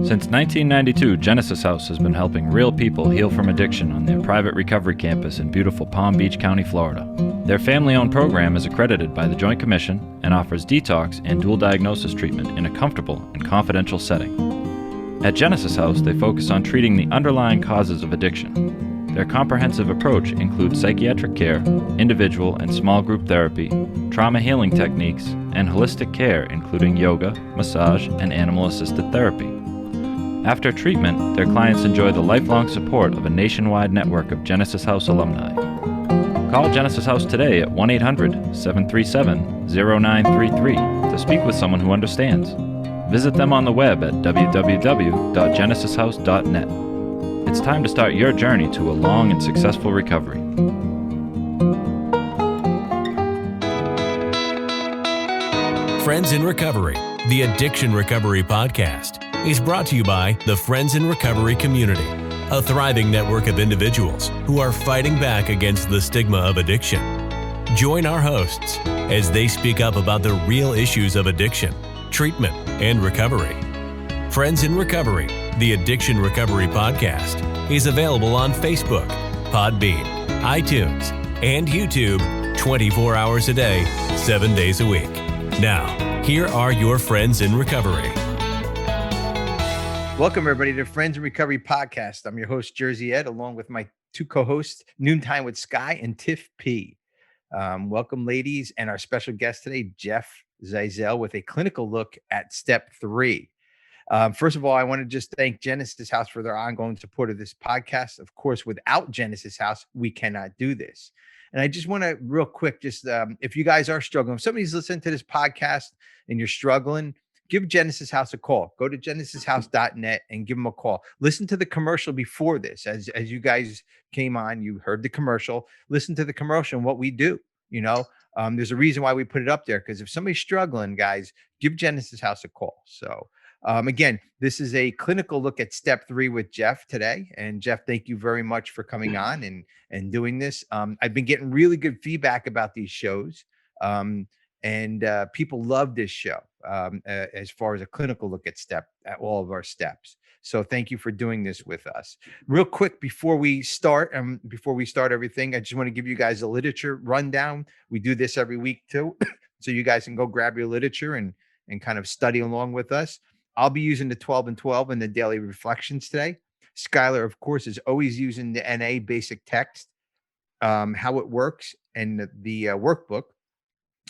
Since 1992, Genesis House has been helping real people heal from addiction on their private recovery campus in beautiful Palm Beach County, Florida. Their family-owned program is accredited by the Joint Commission and offers detox and dual diagnosis treatment in a comfortable and confidential setting. At Genesis House, they focus on treating the underlying causes of addiction. Their comprehensive approach includes psychiatric care, individual and small group therapy, trauma healing techniques, and holistic care including yoga, massage, and animal-assisted therapy. After treatment, their clients enjoy the lifelong support of a nationwide network of Genesis House alumni. Call Genesis House today at 1-800-737-0933 to speak with someone who understands. Visit them on the web at www.genesishouse.net. It's time to start your journey to a long and successful recovery. Friends in Recovery, the Addiction Recovery Podcast, is brought to you by the Friends in Recovery community, a thriving network of individuals who are fighting back against the stigma of addiction. Join our hosts as they speak up about the real issues of addiction, treatment, and recovery. Friends in Recovery, the Addiction Recovery Podcast, is available on Facebook, Podbean, iTunes, and YouTube 24 hours a day, 7 days a week. Now, here are your Friends in Recovery. Welcome, everybody, to Friends in Recovery Podcast. I'm your host, Jersey Ed, along with my two co-hosts, Noontime with Sky and Tiff P. Welcome, ladies, and our special guest today, Jeff Zeisel, with a clinical look at Step 3. First of all, I want to just thank Genesis House for their ongoing support of this podcast. Of course, without Genesis House, we cannot do this. And I just want to real quick, if you guys are struggling, if somebody's listening to this podcast and you're struggling, give Genesis House a call. Go to genesishouse.net and give them a call. Listen to the commercial before this. As you guys came on, you heard the commercial. Listen to the commercial and what we do. You know, there's a reason why we put it up there, because if somebody's struggling, guys, give Genesis House a call. So again, this is a clinical look at Step 3 with Jeff today. And Jeff, thank you very much for coming on and doing this. I've been getting really good feedback about these shows. And people love this show as far as a clinical look at all of our steps. So thank you for doing this with us. Real quick, before we start everything, I just want to give you guys a literature rundown. We do this every week too, so you guys can go grab your literature and kind of study along with us. I'll be using the 12 and 12 and the daily reflections today. Skylar, of course, is always using the NA basic text, how it works, and the workbook.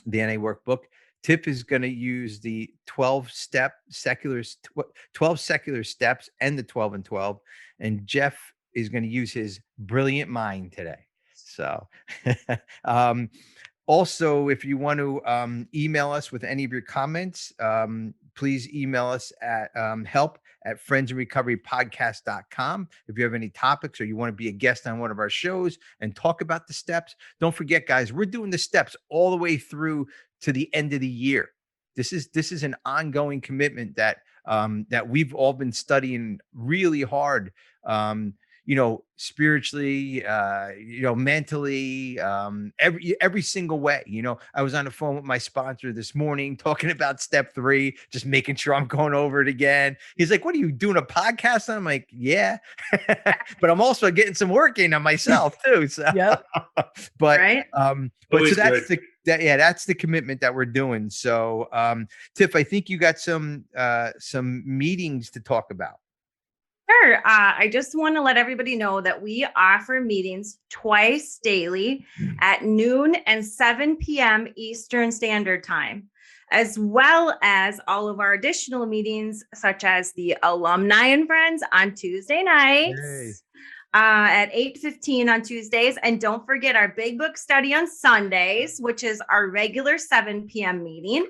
The NA workbook. Tip is going to use the 12 secular steps and the 12 and 12. And Jeff is going to use his brilliant mind today. So also, if you want to email us with any of your comments, please email us at help@friendsinrecoverypodcast.com. If you have any topics or you want to be a guest on one of our shows and talk about the steps, don't forget, guys, we're doing the steps all the way through to the end of the year. This is an ongoing commitment that we've all been studying really hard, spiritually, mentally, every single way. I was on the phone with my sponsor this morning talking about Step 3, just making sure I'm going over it again. He's like, "What are you doing, a podcast?" And I'm like, "Yeah," but I'm also getting some work in on myself too. So, yep. but right. So that's the commitment that we're doing. So, Tiff, I think you got some meetings to talk about. Sure. I just want to let everybody know that we offer meetings twice daily at noon and 7 p.m. Eastern Standard Time, as well as all of our additional meetings, such as the Alumni and Friends on Tuesday nights at 8:15 on Tuesdays. And don't forget our Big Book Study on Sundays, which is our regular 7 p.m. meeting.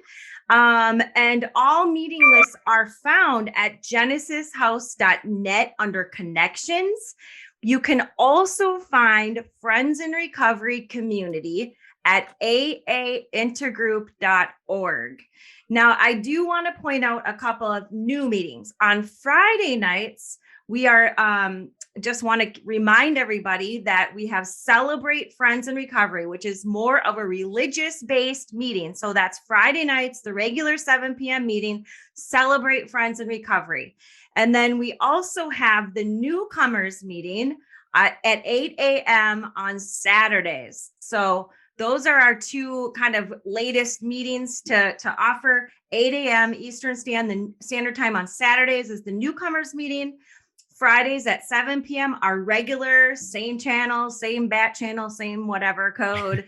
And all meeting lists are found at genesishouse.net under connections. You can also find Friends in Recovery Community at aaintergroup.org. Now, I do want to point out a couple of new meetings. On Friday nights, we are just want to remind everybody that we have Celebrate Friends in Recovery, which is more of a religious-based meeting. So that's Friday nights, the regular 7 p.m. meeting, Celebrate Friends in Recovery. And then we also have the newcomers meeting at 8 a.m. on Saturdays. So those are our two kind of latest meetings to offer. 8 a.m. Eastern Standard Time on Saturdays is the newcomers meeting. Fridays at 7 p.m. our regular, same channel, same bat channel, same whatever code.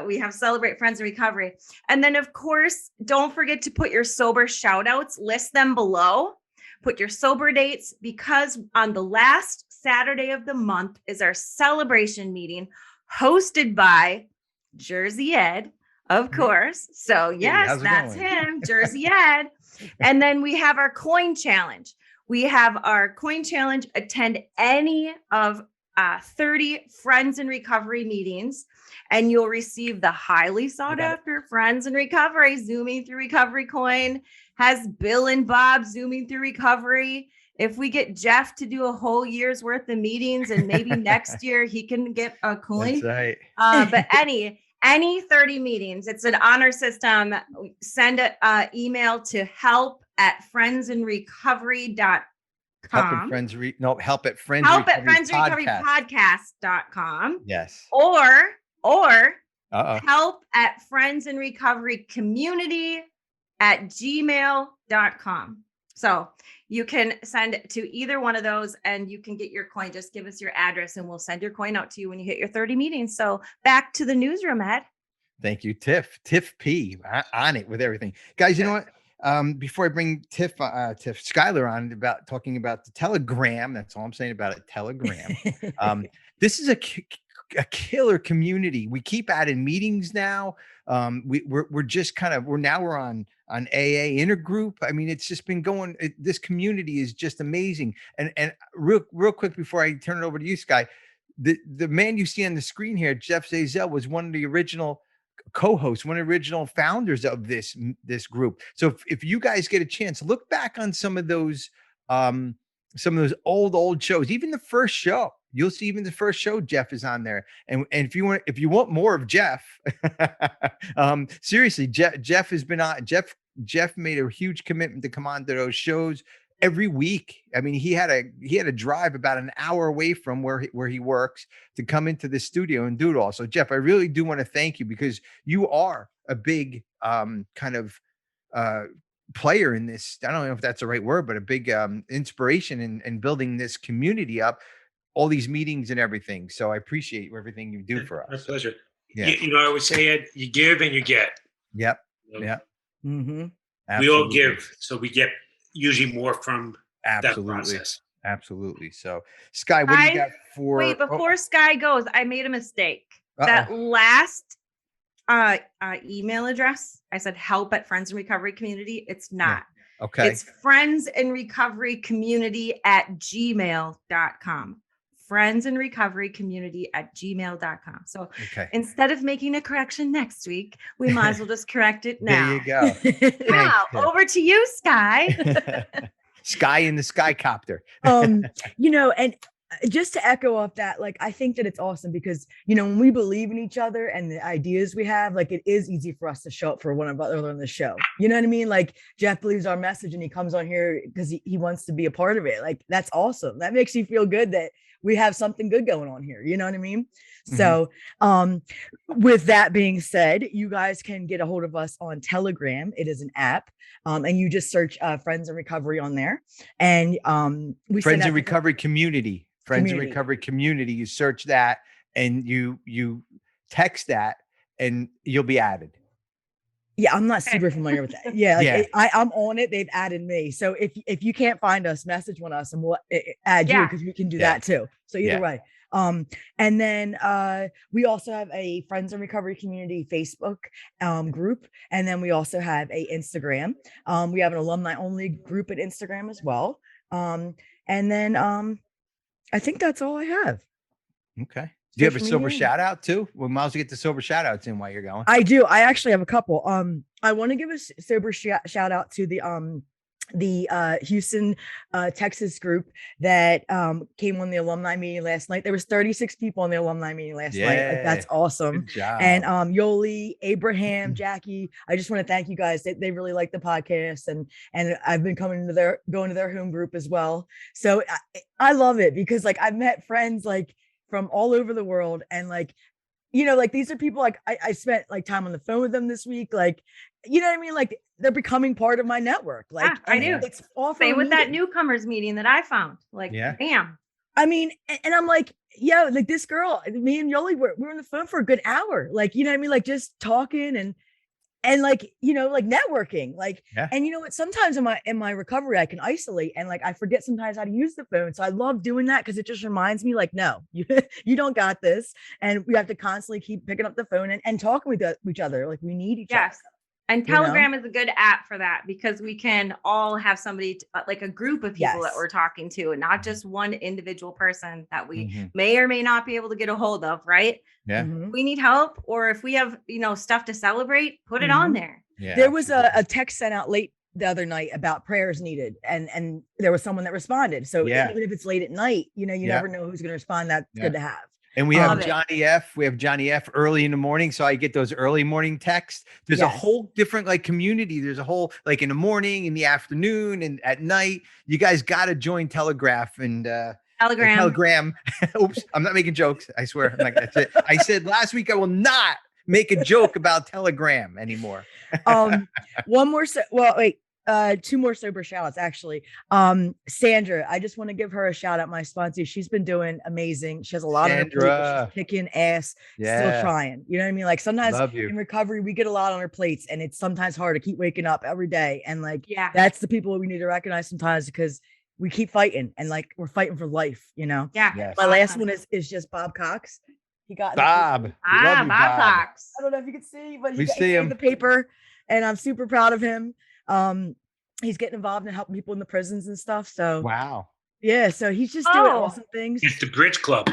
We have Celebrate Friends in Recovery. And then, of course, don't forget to put your sober shout outs, list them below. Put your sober dates, because on the last Saturday of the month is our celebration meeting hosted by Jersey Ed, of course. So yes, that's him, Jersey Ed. And then we have our coin challenge. We have our coin challenge. Attend any of 30 Friends in Recovery meetings, and you'll receive the highly sought after Friends in Recovery Zooming Through Recovery coin. Has Bill and Bob Zooming Through Recovery. If we get Jeff to do a whole year's worth of meetings, and maybe next year he can get a coin. That's right. But any 30 meetings, it's an honor system. Send an email to help@friendsinrecovery.com. Help at friendsrecoverypodcast.com. Yes. Or help@friendsrecoverycommunity@gmail.com. So you can send to either one of those and you can get your coin. Just give us your address and we'll send your coin out to you when you hit your 30 meetings. So back to the newsroom, Ed. Thank you, Tiff P, on it with everything. Guys, you know what? Before I bring Tiff Schuyler on talking about the Telegram, that's all I'm saying about it, Telegram. This is a killer community. We keep adding meetings now. We're just kind of, we're on AA intergroup. I mean, it's just been going, this community is just amazing. And real quick before I turn it over to you, Sky, the man you see on the screen here, Jeff Zazelle, was one of the original co-hosts, one of the original founders of this group. So if you guys get a chance, look back on some of those old shows, even the first show. You'll see even the first show, Jeff is on there. And if you want more of Jeff, seriously, Jeff has been on. Jeff made a huge commitment to come on to those shows every week. I mean, he had a drive about an hour away from where he works to come into the studio and do it all. So Jeff, I really do want to thank you, because you are a big kind of player in this. I don't know if that's the right word, but a big inspiration in building this community up, all these meetings and everything. So I appreciate everything you do for us. My pleasure. Yeah. I would say, Ed, you give and you get. Yep. Yep. Mm-hmm. We all give, so we get usually more from that process. Absolutely. So Sky, what do you got for? Wait, before Sky goes, I made a mistake. That last email address, I said help Friends in Recovery Community. It's not. Yeah. Okay. It's friendsandrecoverycommunity@gmail.com. friendsandrecoverycommunity@gmail.com. So instead of making a correction next week, we might as well just correct it now. There you go. Now, over to you, Sky. Sky in the Skycopter. And just to echo off that, like, I think that it's awesome because, when we believe in each other and the ideas we have, like, it is easy for us to show up for one another on the show. You know what I mean? Like, Jeff believes our message and he comes on here because he wants to be a part of it. Like, that's awesome. That makes you feel good that we have something good going on here. You know what I mean? Mm-hmm. So with that being said, you guys can get a hold of us on Telegram. It is an app. And you just search Friends in Recovery on there. And we Friends in Recovery Community. Friends in Recovery Community. You search that and you text that and you'll be added. Yeah, I'm not super familiar with that. Yeah, I'm on it. They've added me. So if you can't find us, message on us and we'll add you, because we can do that too. So either way. And then we also have a Friends in Recovery Community Facebook group. And then we also have a Instagram. We have an alumni only group at Instagram as well. And then I think that's all I have. Okay. Do you have a sober shout out too? We might as well get the sober shout outs in while you're going. I do. I actually have a couple. I want to give a sober shout out to the Houston, Texas group that came on the alumni meeting last night. There was 36 people on the alumni meeting last night. Like, that's awesome. Good job. And Yoli, Abraham, Jackie, I just want to thank you guys. They really like the podcast, and I've been going to their home group as well. So I love it because like I've met friends like from all over the world, and like, you know, like these are people like I spent like time on the phone with them this week. Like, you know what I mean? Like they're becoming part of my network. Like I do. It's all Same with that newcomers meeting that I found. Like, bam. I mean, and I'm like, yo, like this girl, me and Yoli, we're on the phone for a good hour. Like, you know what I mean? Like just talking and like, you know, like networking, like, and you know what, sometimes in my recovery, I can isolate and like, I forget sometimes how to use the phone. So I love doing that. Cause it just reminds me like, no, you don't got this. And we have to constantly keep picking up the phone and talking with each other. Like we need each other. And Telegram is a good app for that because we can all have somebody like a group of people that we're talking to, and not just one individual person that we may or may not be able to get a hold of. Right. Yeah. We need help, or if we have, you know, stuff to celebrate, put it on there. Yeah. There was a text sent out late the other night about prayers needed, and there was someone that responded. So even if it's late at night, you know, you never know who's going to respond. That's good to have. And we have Johnny F. We have Johnny F. early in the morning. So I get those early morning texts. There's a whole different like community. There's a whole like in the morning, in the afternoon, and at night. You guys got to join Telegraph and Telegram. Oops, I'm not making jokes. I swear. I'm not, that's it. I said last week I will not make a joke about Telegram anymore. One more. Two more sober shout outs actually. Sandra, I just want to give her a shout out, my sponsor. She's been doing amazing. She has a lot of she's kicking ass, still trying. You know what I mean? Like sometimes in recovery, we get a lot on our plates, and it's sometimes hard to keep waking up every day. And like, that's the people we need to recognize sometimes, because we keep fighting, and like we're fighting for life, you know? My last one is just Bob Cox. He got Bob. Bob Cox. I don't know if you can see, but he gave the paper, and I'm super proud of him. He's getting involved in helping people in the prisons and stuff. So so he's just doing awesome things. It's the Bridge Club.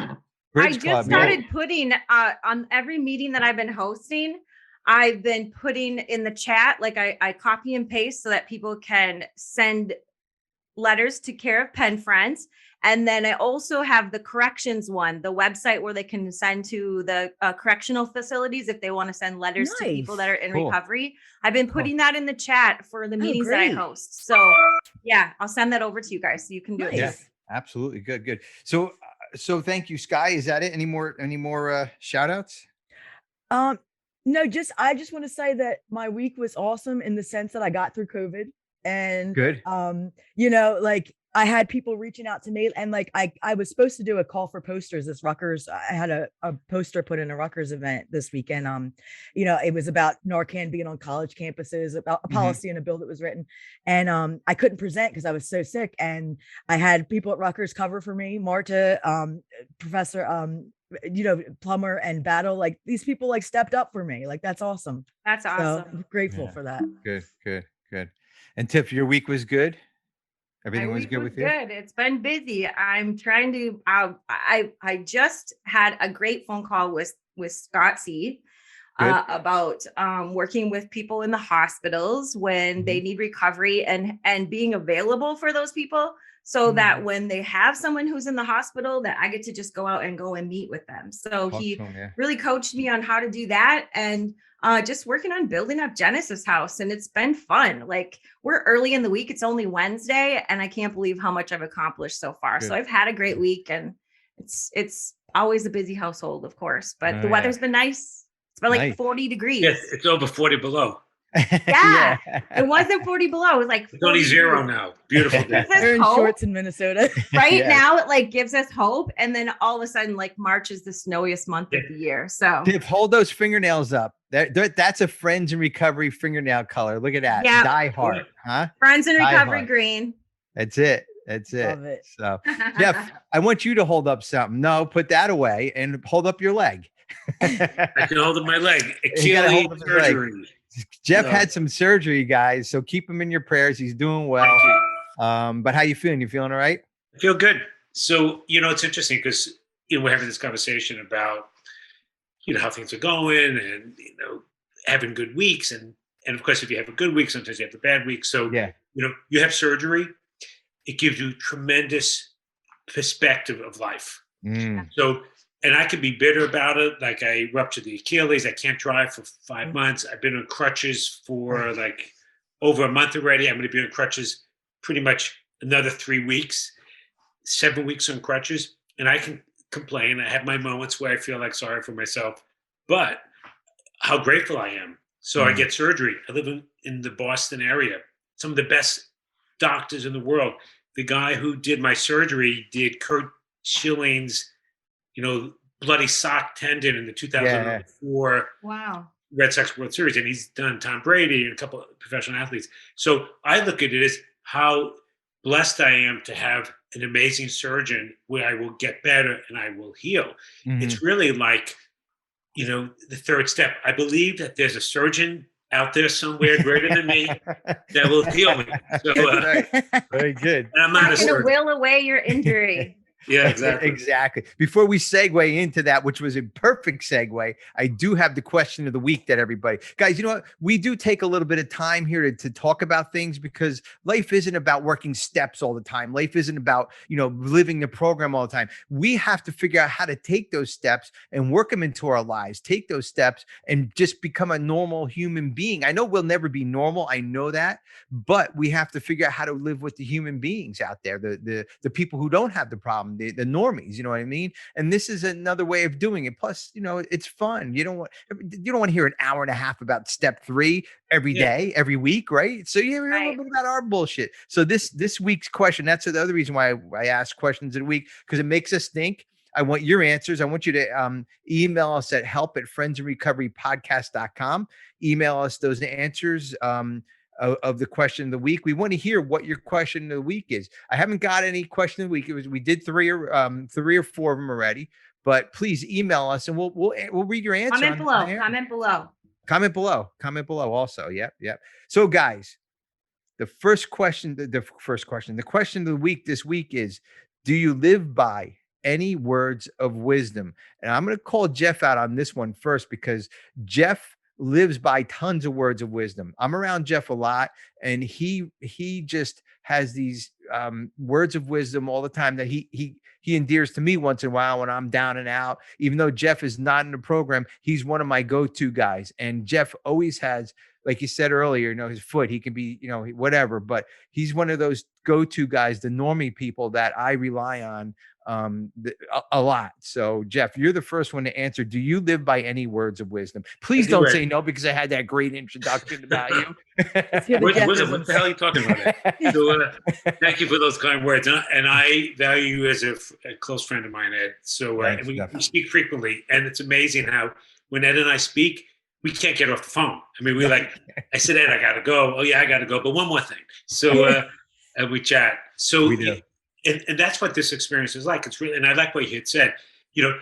I just started putting on every meeting that I've been hosting, I've been putting in the chat, like I copy and paste so that people can send letters to Care of Pen Friends. And then I also have the corrections one, the website where they can send to the correctional facilities if they want to send letters to people that are in recovery. I've been putting that in the chat for the meetings that I host. So I'll send that over to you guys so you can do it. Yeah, absolutely. Good. So thank you, Sky. Is that it? Any more shout outs? No, I just want to say that my week was awesome in the sense that I got through COVID, and you know, like I had people reaching out to me, and like I was supposed to do a call for posters this Rutgers. I had a poster put in a Rutgers event this weekend. You know, it was about Narcan being on college campuses, about a policy and a bill that was written. And I couldn't present because I was so sick. And I had people at Rutgers cover for me, Marta, Professor you know, Plummer and Battle. Like these people like stepped up for me. Like that's awesome. That's awesome. So I'm grateful for that. Good. And Tiff, your week was good? Everything was good with you? Good. It's been busy. I'm trying to, I just had a great phone call with Scott C. About working with people in the hospitals when they need recovery and being available for those people, so that when they have someone who's in the hospital, that I get to just go out and meet with them. So he really coached me on how to do that, and just working on building up Genesis House. And it's been fun. Like we're early in the week. It's only Wednesday, and I can't believe how much I've accomplished so far. So I've had a great week, and it's always a busy household, of course, but the weather's been nice. It's been like 40 degrees. Yes, it's over 40 below. It wasn't 40 below. It was like it's only 0 now. Beautiful day. They're in shorts in Minnesota. Now it like gives us hope, and then all of a sudden, like March is the snowiest month of the year. So Tiff, hold those fingernails up. That's a Friends in Recovery fingernail color. Look at that. Die Hard, huh? Friends in Recovery green. That's it. Love it. So Jeff, I want you to hold up something. No, put that away and hold up your leg. I can hold up my leg. Achilles surgery. Jeff had some surgery, guys. So keep him in your prayers. He's doing well. But how you feeling? You feeling all right? I feel good. So, you know, it's interesting because, you know, we're having this conversation about, you know, how things are going and, you know, having good weeks. And of course, if you have a good week, sometimes you have a bad week. So you have surgery, it gives you tremendous perspective of life. So, and I could be bitter about it. Like I ruptured the Achilles. I can't drive for 5 months. I've been on crutches for like over a month already. I'm going to be on crutches pretty much another 3 weeks, 7 weeks on crutches. And I can complain. I have my moments where I feel like sorry for myself, but how grateful I am. So I get surgery. I live in the Boston area. Some of the best doctors in the world. The guy who did my surgery did Kurt Schilling's, bloody sock tendon in the 2004 Red Sox World Series. And he's done Tom Brady and a couple of professional athletes. So I look at it as how blessed I am to have an amazing surgeon where I will get better and I will heal. It's really like, the third step. I believe that there's a surgeon out there somewhere greater than me that will heal me. So, very good. And I'm not going to will away your injury. Yeah, exactly. Exactly. Before we segue into that, which was a perfect segue, I do have the question of the week that everybody, guys, you know what? We do take a little bit of time here to talk about things because life isn't about working steps all the time. Life isn't about, living the program all the time. We have to figure out how to take those steps and work them into our lives, take those steps and just become a normal human being. I know we'll never be normal. I know that, but we have to figure out how to live with the human beings out there, the people who don't have the problem. The normies, you know what I mean? And this is another way of doing it. Plus, it's fun. You don't want to hear an hour and a half about step 3 every day, every week, right? So you hear a little bit about our bullshit. So this week's question, that's the other reason why I ask questions of the week, because it makes us think. I want your answers. I want you to email us at help@friendsandrecoverypodcast.com. Email us those answers. Of the question of the week. We want to hear what your question of the week is. I haven't got any question of the week. We did 3 or 4 of them already, but please email us and we'll read your answer. Comment below Also. Yep. So guys, the question of the week this week is, do you live by any words of wisdom? And I'm going to call Jeff out on this one first because Jeff lives by tons of words of wisdom. I'm around Jeff a lot, and he just has these words of wisdom all the time that he endears to me once in a while when I'm down and out. Even though Jeff is not in the program, he's one of my go-to guys. And Jeff always has, like you said earlier, his foot, he can be, whatever, but he's one of those go-to guys, the normie people that I rely on a lot. So Jeff, you're the first one to answer. Do you live by any words of wisdom? Please don't say no, because I had that great introduction about you. What the hell are you talking about? So, thank you for those kind words. And I value you as a close friend of mine, Ed. So and we speak frequently, and it's amazing how when Ed and I speak, we can't get off the phone. I mean, I said, Ed, I got to go. Oh yeah, I got to go. But one more thing. So and we chat. So we do. And that's what this experience is like. It's really, and I like what you had said, you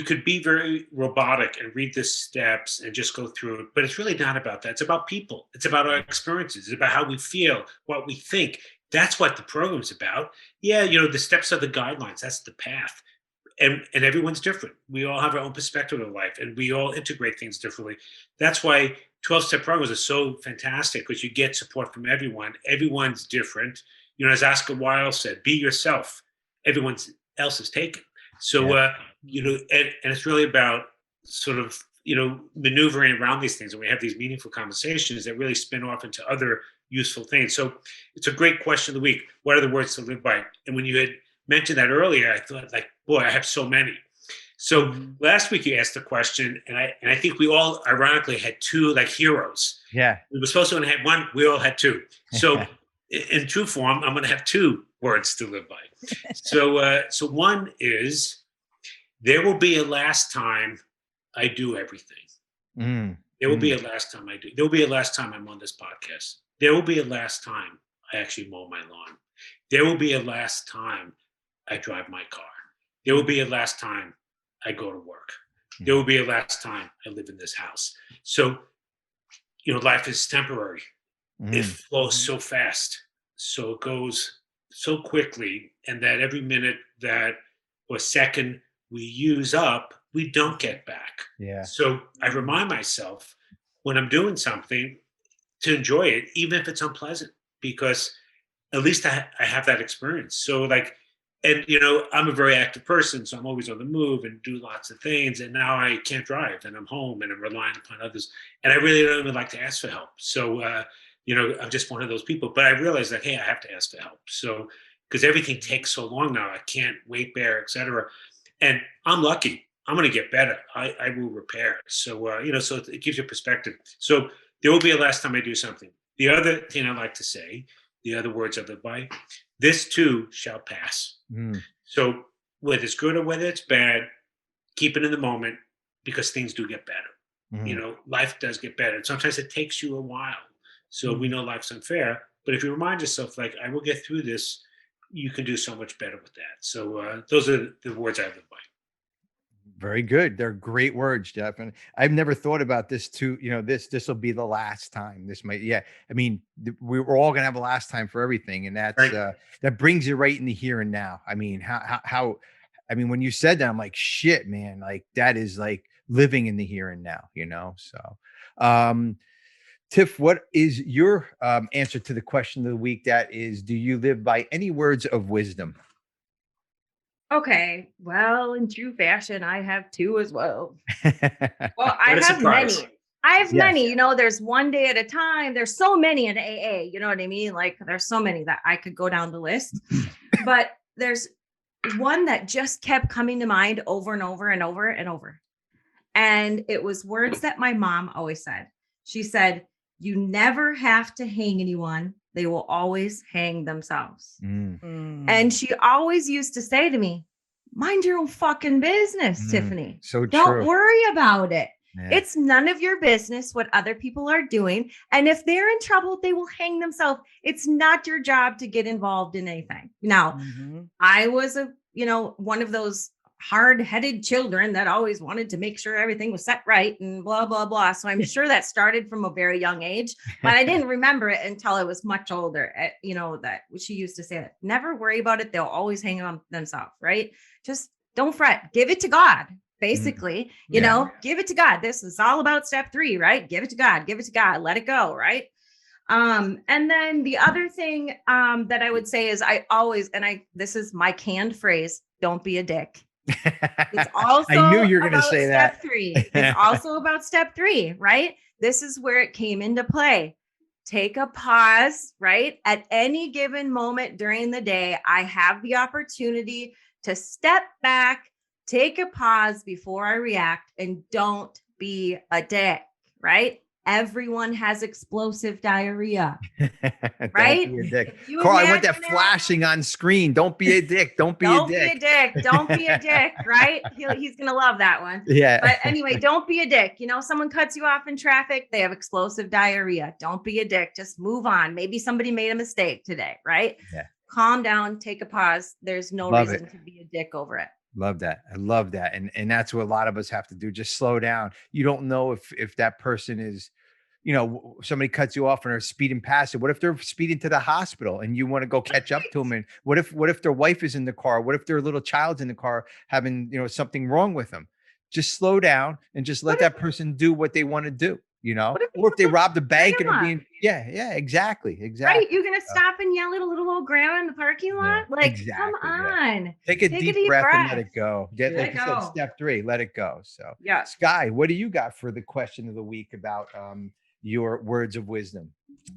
could be very robotic and read the steps and just go through it, but it's really not about that. It's about people. It's about our experiences. It's about how we feel, what we think. That's what the program's about. Yeah, the steps are the guidelines. That's the path. And everyone's different. We all have our own perspective of life, and we all integrate things differently. That's why 12-step programs are so fantastic, because you get support from everyone. Everyone's different. As Oscar Wilde said, be yourself. Everyone else is taken. So, and it's really about sort of, maneuvering around these things. And we have these meaningful conversations that really spin off into other useful things. So it's a great question of the week. What are the words to live by? And when you had mentioned that earlier, I thought, boy, I have so many. So last week you asked the question, and I think we all ironically had 2 heroes. Yeah. We were supposed to only have 1. We all had 2. So in true form, I'm going to have 2 words to live by. So one is, there will be a last time I do everything. There will be a last time I do. There will be a last time I'm on this podcast. There will be a last time I actually mow my lawn. There will be a last time I drive my car. There will be a last time I go to work. There will be a last time I live in this house. So, life is temporary. It flows so fast. So it goes so quickly. And that every minute or second we use up, we don't get back. Yeah. So I remind myself when I'm doing something to enjoy it, even if it's unpleasant. because at least I have that experience. So like, and you know, I'm a very active person, so I'm always on the move and do lots of things. And now I can't drive, and I'm home, and I'm relying upon others. And I really don't even like to ask for help. So you know, I'm just one of those people. But I realize that, hey, I have to ask for help. So because everything takes so long now, I can't weight bear, etc. And I'm lucky. I'm going to get better. I will repair. So you know, so it gives you perspective. So there will be a last time I do something. The other thing I like to say, the other words I live by, this too shall pass. So whether it's good or whether it's bad, keep it in the moment, because things do get better. You know, life does get better. And sometimes it takes you a while. So we know life's unfair, but if you remind yourself, like, I will get through this, you can do so much better with that. So those are the words I live by. Very good. They're great words, Jeff. And I've never thought about this too. You know, this will be the last time. This might, yeah. I mean, we're all gonna have a last time for everything, and that's right. That brings you right in the here and now. I mean, how I mean, when you said that, I'm like, shit, man. Like, that is like living in the here and now. You know. So, Tiff, what is your answer to the question of the week? That is, do you live by any words of wisdom? Okay, well, in true fashion, I have two as well. Well, I have many. I have many. You know, there's one day at a time. There's so many in AA. You know what I mean? Like, there's so many that I could go down the list. But there's one that just kept coming to mind over and over and over and over. And it was words that my mom always said. She said, "You never have to hang anyone. They will always hang themselves." And she always used to say to me, "Mind your own fucking business, Tiffany. So don't worry about it. Yeah. It's none of your business what other people are doing. And if they're in trouble, they will hang themselves. It's not your job to get involved in anything." Now, I was one of those hard-headed children that always wanted to make sure everything was set right and blah, blah, blah. So I'm sure that started from a very young age, but I didn't remember it until I was much older. You know, that she used to say, never worry about it. They'll always hang on themselves, right? Just don't fret. Give it to God. Basically, you know, give it to God. This is all about step 3, right? Give it to God, give it to God, let it go. Right. And then the other thing that I would say is this is my canned phrase, don't be a dick. It's also I knew you were going to say step that. 3. It's also about step 3, right? This is where it came into play. Take a pause, right? At any given moment during the day, I have the opportunity to step back, take a pause before I react, and don't be a dick, right? Everyone has explosive diarrhea, right? Don't be a dick. Carl, I want that flashing on screen. Don't be a dick. Don't be a dick. Don't be a dick, right? He's going to love that one. Yeah. But anyway, don't be a dick. You know, someone cuts you off in traffic, they have explosive diarrhea. Don't be a dick. Just move on. Maybe somebody made a mistake today, right? Yeah. Calm down, take a pause. There's no reason to be a dick over it. Love that. I love that. And that's what a lot of us have to do. Just slow down. You don't know if that person is, you know, somebody cuts you off and are speeding past it. What if they're speeding to the hospital and you want to go catch up to them? And what if their wife is in the car? What if their little child's in the car having, you know, something wrong with them? Just slow down and just let that person do what they want to do, you know, or if they robbed a bank and are being, exactly. Right. You're going to stop and yell at a little old grandma in the parking lot? Come on. Yeah. Take a deep breath and let it go. Like you said, step 3, let it go. So yeah. Sky, what do you got for the question of the week about, your words of wisdom?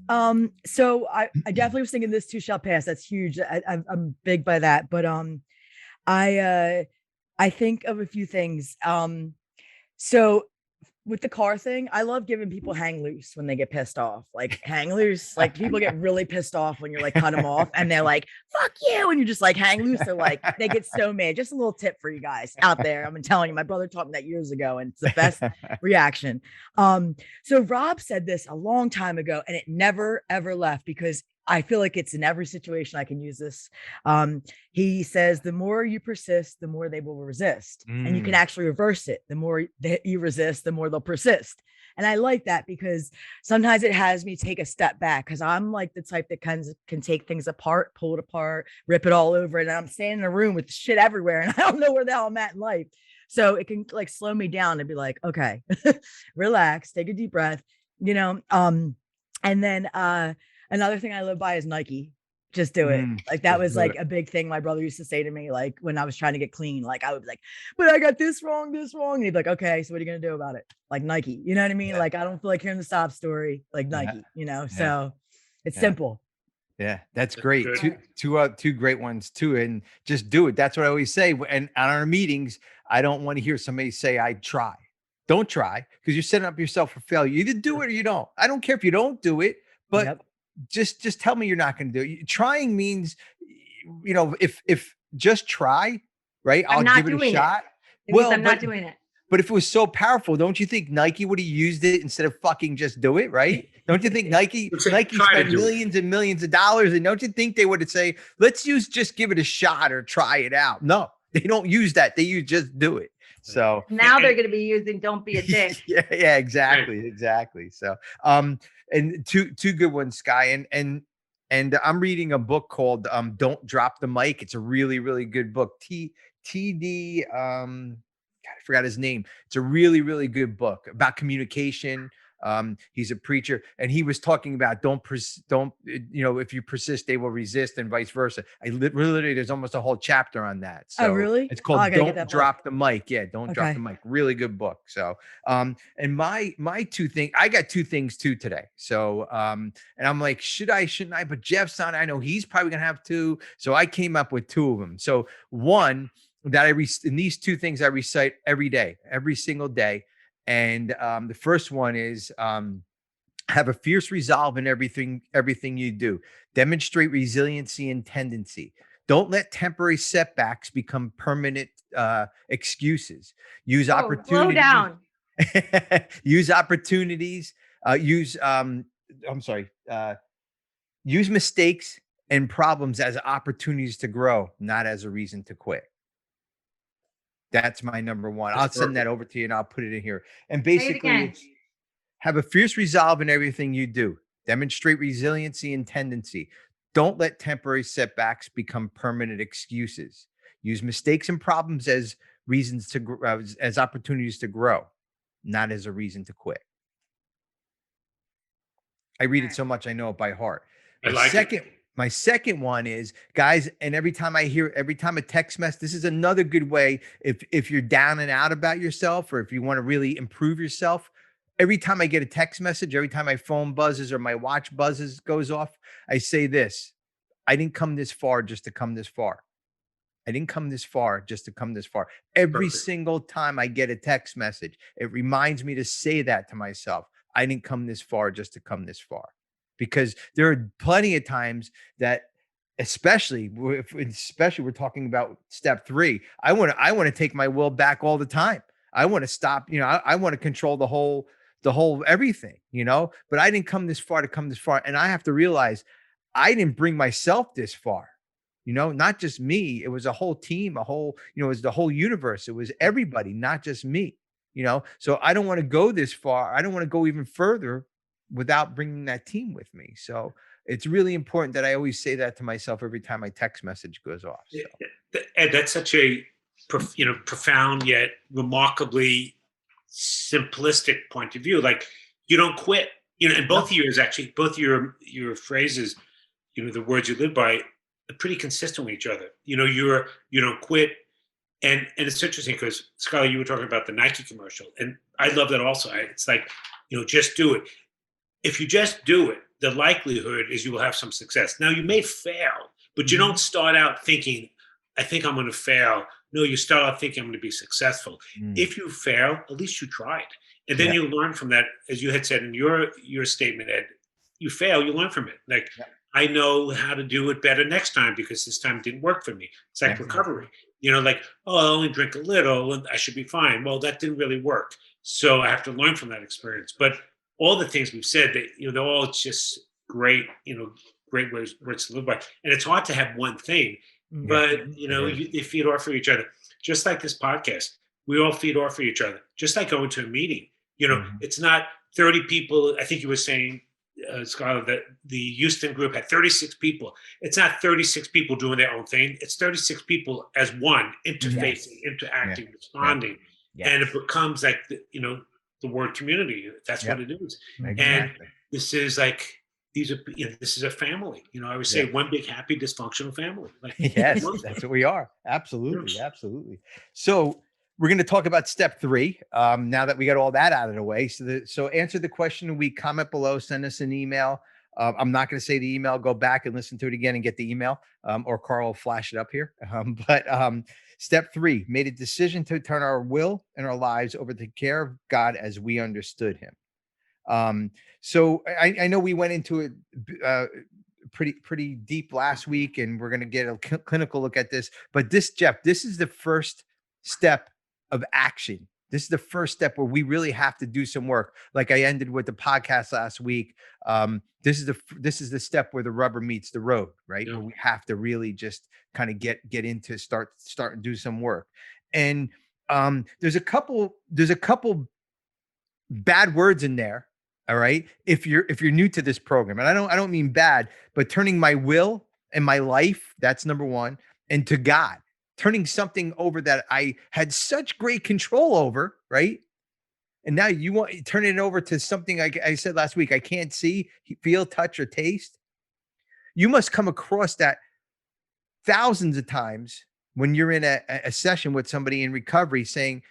So I definitely was thinking this too shall pass. That's huge. I'm big by that, but I think of a few things. So with the car thing, I love giving people hang loose when they get pissed off. Like, hang loose. Like, people get really pissed off when you're like, cut them off and they're like, fuck you. And you're just like, hang loose. They're like, they get so mad. Just a little tip for you guys out there. I've been telling you, my brother taught me that years ago, and it's the best reaction. So Rob said this a long time ago, and it never, ever left, because I feel like it's in every situation I can use this. He says, the more you persist, the more they will resist. And you can actually reverse it. The more that you resist, the more they'll persist. And I like that, because sometimes it has me take a step back, because I'm like the type that can take things apart, pull it apart, rip it all over. And I'm standing in a room with shit everywhere, and I don't know where the hell I'm at in life. So it can like slow me down and be like, okay, relax, take a deep breath, you know? And then, Another thing I live by is Nike. Just do it. Like that was like a big thing my brother used to say to me, like when I was trying to get clean, like I would be like, but I got this wrong. And he'd be like, okay, so what are you going to do about it? Like Nike, you know what I mean? Like, I don't feel like hearing the sob story, like Nike, you know? So it's simple. Yeah, that's great. Two great ones too. And just do it. That's what I always say. And on our meetings, I don't want to hear somebody say, I try. Don't try, because you're setting up yourself for failure. You either do it or you don't. I don't care if you don't do it, but just tell me you're not going to do it. Trying means, you know, if just try, right? I'll give it a shot. Well, I'm not doing it. But if it was so powerful, don't you think Nike would have used it instead of fucking just do it, right? Don't you think Nike spent millions and millions of dollars, and don't you think they would say, let's just give it a shot or try it out? No, they don't use that. They use just do it. So now they're going to be using "Don't be a dick." yeah, exactly. So, and two good ones, Sky, and I'm reading a book called "Don't Drop the Mic." It's a really, really good book. TD, I forgot his name. It's a really, really good book about communication. He's a preacher, and he was talking about don't, you know, if you persist, they will resist, and vice versa. Literally, there's almost a whole chapter on that. So oh, really? It's called Don't Drop the Mic. Yeah, Don't Drop the Mic. Really good book. So, and my two things, I got two things too today. So, and I'm like, shouldn't I? But Jeff's on. I know he's probably gonna have two. So I came up with two of them. So one that in these two things I recite every day, every single day. And the first one is have a fierce resolve in everything you do. Demonstrate resiliency and tendency. Don't let temporary setbacks become permanent excuses. Use opportunities. Slow down. Use opportunities. Use mistakes and problems as opportunities to grow, not as a reason to quit. That's my number one. I'll send that over to you and I'll put it in here. And basically, have a fierce resolve in everything you do. Demonstrate resiliency and tendency. Don't let temporary setbacks become permanent excuses. Use mistakes and problems as reasons to as opportunities to grow, not as a reason to quit. I read it so much I know it by heart. My second one is, guys, and every time a text message, this is another good way if you're down and out about yourself, or if you want to really improve yourself. Every time I get a text message, every time my phone buzzes or my watch goes off, I say this: I didn't come this far just to come this far. I didn't come this far just to come this far. Every single time I get a text message, it reminds me to say that to myself. I didn't come this far just to come this far. Because there are plenty of times that, especially we're talking about step 3. I want to take my will back all the time. I want to stop. You know, I want to control the whole everything. You know, but I didn't come this far to come this far, and I have to realize I didn't bring myself this far. You know, not just me. It was a whole team. It was the whole universe. It was everybody, not just me. You know, so I don't want to go this far. I don't want to go even further without bringing that team with me. So it's really important that I always say that to myself every time my text message goes off. So. Ed, that's such a profound yet remarkably simplistic point of view. Like, you don't quit. You know, and both your phrases, you know, the words you live by, are pretty consistent with each other. You know, you don't quit. And it's interesting because, Skylar, you were talking about the Nike commercial, and I love that also. It's like, you know, just do it. If you just do it, the likelihood is you will have some success. Now, you may fail, but you don't start out thinking, I think I'm going to fail. No, you start out thinking I'm going to be successful. If you fail, at least you tried. And then you learn from that. As you had said in your statement, Ed, you fail, you learn from it. Like, I know how to do it better next time because this time it didn't work for me. It's like recovery. You know, like, I'll only drink a little and I should be fine. Well, that didn't really work. So I have to learn from that experience. But all the things we've said, that, you know, they're all just great, you know, great words to live by. And it's hard to have one thing, but, you know, they feed off of each other. Just like this podcast, we all feed off of each other. Just like going to a meeting, you know, it's not 30 people. I think you were saying, Scarlett, that the Houston group had 36 people. It's not 36 people doing their own thing. It's 36 people as one, interfacing, interacting, responding. And it becomes like, the word community. That's what it is. And this is like, this is a family. I would say one big, happy, dysfunctional family. Like, yes, that's what we are. Absolutely. Absolutely. So we're going to talk about step 3. Now that we got all that out of the way. So answer the question. We comment below, send us an email. I'm not going to say the email, go back and listen to it again and get the email, or Carl will flash it up here. But step 3, made a decision to turn our will and our lives over to the care of God as we understood him. So I know we went into it pretty deep last week, and we're going to get a clinical look at this. But Jeff, this is the first step of action. This is the first step where we really have to do some work. Like I ended with the podcast last week. This is the step where the rubber meets the road, right? Yeah. Where we have to really just kind of get into start and do some work. And there's a couple bad words in there. All right. If you're new to this program, and I don't mean bad, but turning my will and my life, that's number one, and to God, turning something over that I had such great control over, right? And now you want to turn it over to something I said last week, I can't see, feel, touch, or taste. You must come across that thousands of times when you're in a session with somebody in recovery saying,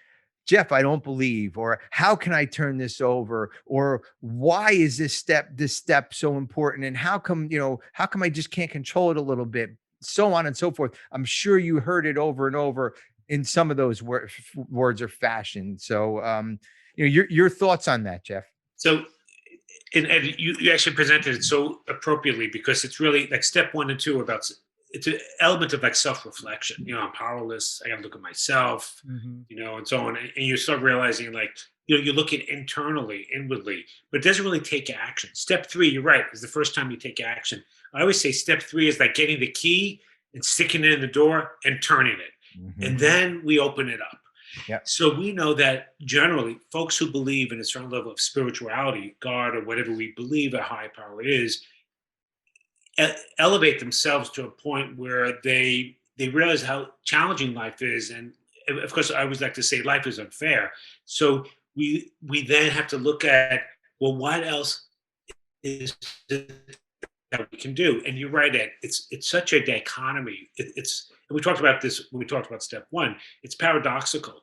Jeff, I don't believe, or how can I turn this over? Or why is this step so important? And how come I just can't control it a little bit? So on and so forth. I'm sure you heard it over and over in some of those words or fashion. So, your thoughts on that, Jeff? So, and you actually presented it so appropriately, because it's really like step 1 and 2 it's an element of like self-reflection. I'm powerless. I got to look at myself, and so on. And you start realizing like, you're looking inwardly, but it doesn't really take action. Step 3, you're right, is the first time you take action. I always say step 3 is like getting the key and sticking it in the door and turning it. And then we open it up. Yeah. So we know that generally folks who believe in a certain level of spirituality, God, or whatever we believe a high power is, elevate themselves to a point where they realize how challenging life is. And of course, I always like to say life is unfair. So we then have to look at, well, what else is it that we can do? And you're right, Ed, it's such a dichotomy. And we talked about this when we talked about step 1. It's paradoxical.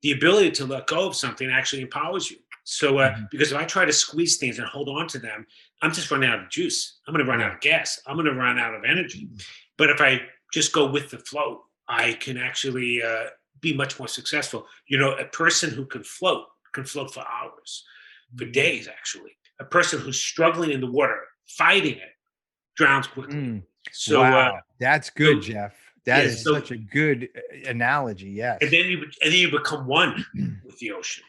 The ability to let go of something actually empowers you. So because if I try to squeeze things and hold on to them, I'm just running out of juice. I'm going to run out of gas. I'm going to run out of energy. But if I just go with the flow, I can actually be much more successful. A person who can float for hours, for days, actually. A person who's struggling in the water, fighting it, drowns quickly. So wow, that's good, Jeff. That is such a good analogy. Yes. And then you become one with the ocean.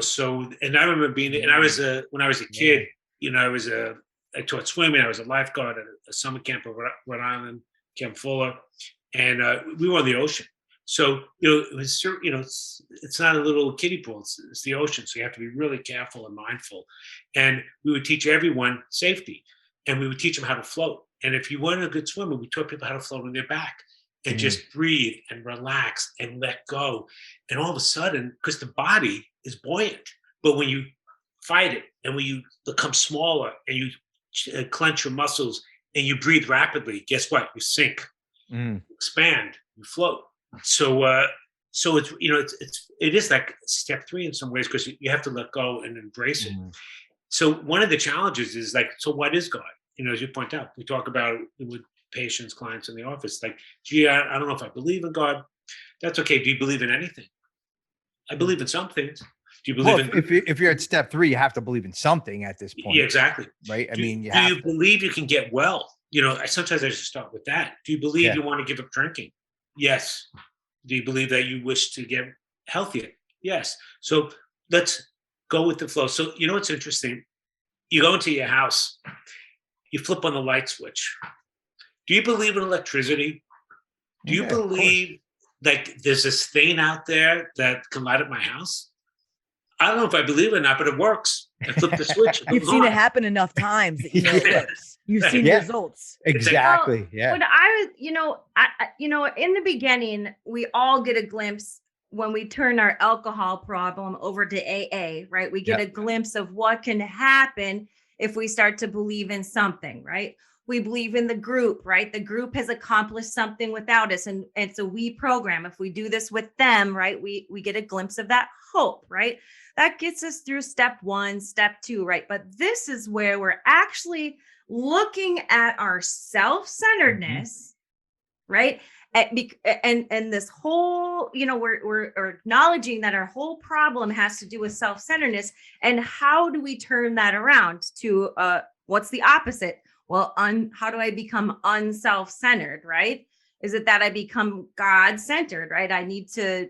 So, and I remember when I was a kid, I taught swimming. I was a lifeguard at a summer camp in Rhode Island, Camp Fuller, and we were on the ocean. So, it was, it's not a little kiddie pool, it's the ocean. So you have to be really careful and mindful. And we would teach everyone safety, and we would teach them how to float. And if you weren't a good swimmer, we taught people how to float on their back and just breathe and relax and let go. And all of a sudden, because the body is buoyant, but when you fight it and when you become smaller and you clench your muscles and you breathe rapidly, guess what? You sink, expand, you float. So it's it is like step 3 in some ways, because you have to let go and embrace it. So one of the challenges is like, so what is God? As you point out, we talk about it with patients, clients in the office, like, gee, I don't know if I believe in God. That's okay. Do you believe in anything? I believe in some things. Do you believe if you're at step 3, you have to believe in something at this point. Yeah, exactly. Right. Do you believe you can get well? Sometimes I just start with that. Do you believe you want to give up drinking? Yes. Do you believe that you wish to get healthier? Yes. So let's go with the flow. So what's interesting? You go into your house, you flip on the light switch. Do you believe in electricity? Do you believe like there's this thing out there that can light up my house? I don't know if I believe it or not, but it works. I flip the switch. You've seen it happen enough times that it works. You've seen results. Exactly. Yeah. But I was, in the beginning, we all get a glimpse when we turn our alcohol problem over to AA, right? We get a glimpse of what can happen if we start to believe in something, right? We believe in the group, right? The group has accomplished something without us. And it's a we program. If we do this with them, right, we get a glimpse of that hope, right? That gets us through step 1, step 2, right? But this is where we're actually looking at our self-centeredness, right? And this whole, we're acknowledging that our whole problem has to do with self-centeredness. And how do we turn that around to what's the opposite? Well, how do I become unself-centered, right? Is it that I become God-centered, right? I need to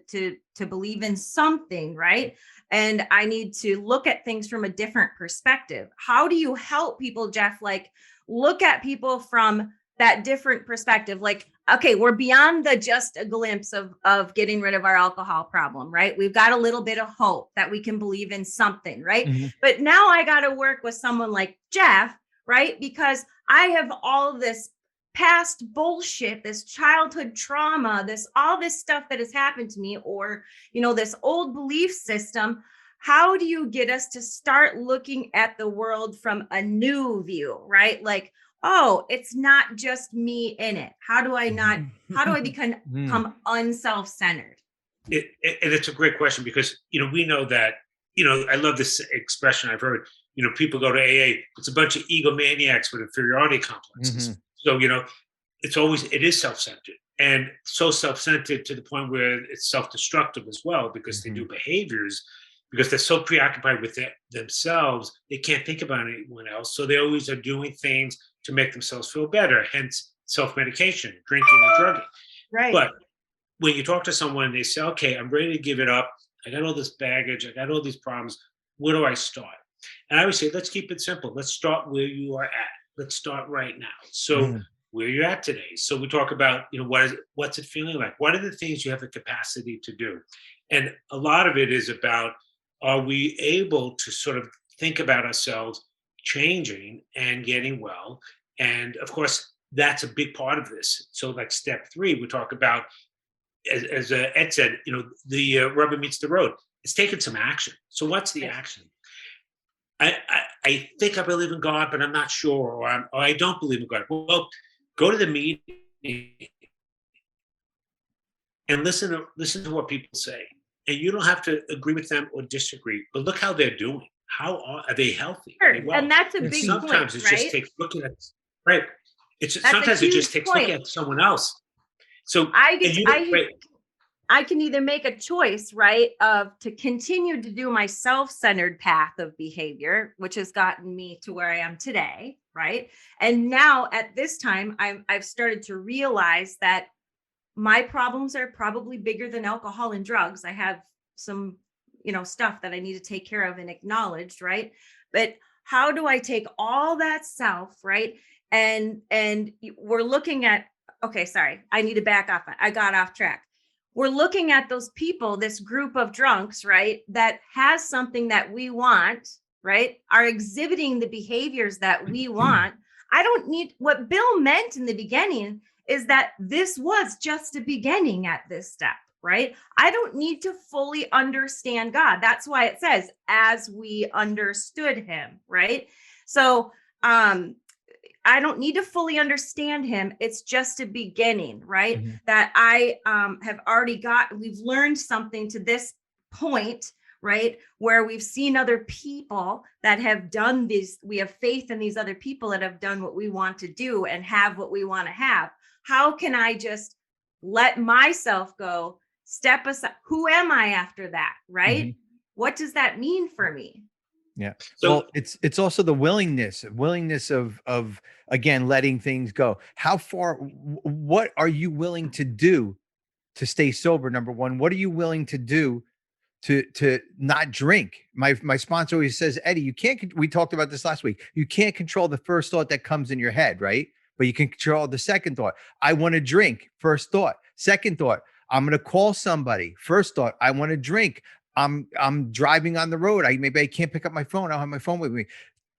believe in something, right? And I need to look at things from a different perspective. How do you help people, Jeff? Like, look at people from that different perspective. Like, okay, we're beyond just a glimpse of getting rid of our alcohol problem, right? We've got a little bit of hope that we can believe in something, right? Mm-hmm. But now I got to work with someone like Jeff, right? Because I have all this past bullshit, this childhood trauma, all this stuff that has happened to me, or, this old belief system. How do you get us to start looking at the world from a new view, right? Like, oh, it's not just me in it. How do I become unself-centered? And it's a great question because, we know that, I love this expression I've heard, people go to AA, it's a bunch of egomaniacs with inferiority complexes. Mm-hmm. So, it is self-centered, and so self-centered to the point where it's self-destructive as well, because mm-hmm. they do behaviors because they're so preoccupied with themselves, they can't think about anyone else. So they always are doing things to make themselves feel better, hence self-medication, drinking and drugging. Right. But when you talk to someone and they say, okay, I'm ready to give it up. I got all this baggage. I got all these problems. Where do I start? And I would say, let's keep it simple. Let's start where you are at. Let's start right now. So where you're at today. So we talk about, what's it feeling like? What are the things you have the capacity to do? And a lot of it is about, are we able to sort of think about ourselves changing and getting well? And of course, that's a big part of this. So like step 3, we talk about, as Ed said, the rubber meets the road. It's taking some action. So what's the action? I think I believe in God, but I'm not sure, or I don't believe in God. Well, go to the meeting and listen to what people say. And you don't have to agree with them or disagree, but look how they're doing. How are they healthy? Sure. Are they well? And that's a big sometimes point, it just takes looking at, right? Sometimes it just takes looking at someone else. So I can either make a choice, right, to continue to do my self-centered path of behavior, which has gotten me to where I am today, right? And now at this time, I've started to realize that my problems are probably bigger than alcohol and drugs. I have some, stuff that I need to take care of and acknowledge, right? But how do I take all that self, right? And we're looking at, okay, sorry, I need to back off. I got off track. We're looking at those people, this group of drunks, right, that has something that we want, right, are exhibiting the behaviors that we want. I don't need, what Bill meant in the beginning is that this was just a beginning at this step, right? I don't need to fully understand God. That's why it says, as we understood him, right? So, I don't need to fully understand him. It's just a beginning, right? Mm-hmm. That I have already we've learned something to this point, right? Where we've seen other people that have done this. We have faith in these other people that have done what we want to do and have what we want to have. How can I just let myself go, step aside? Who am I after that, right? Mm-hmm. What does that mean for me? Yeah. So well, it's also the willingness of again, letting things go. How far, what are you willing to do to stay sober? Number one, what are you willing to do to not drink? My sponsor always says, Eddie, we talked about this last week. You can't control the first thought that comes in your head, right? But you can control the second thought. I want to drink. First thought. Second thought, I'm going to call somebody. First thought, I want to drink. I'm driving on the road. Maybe I can't pick up my phone. I don't have my phone with me.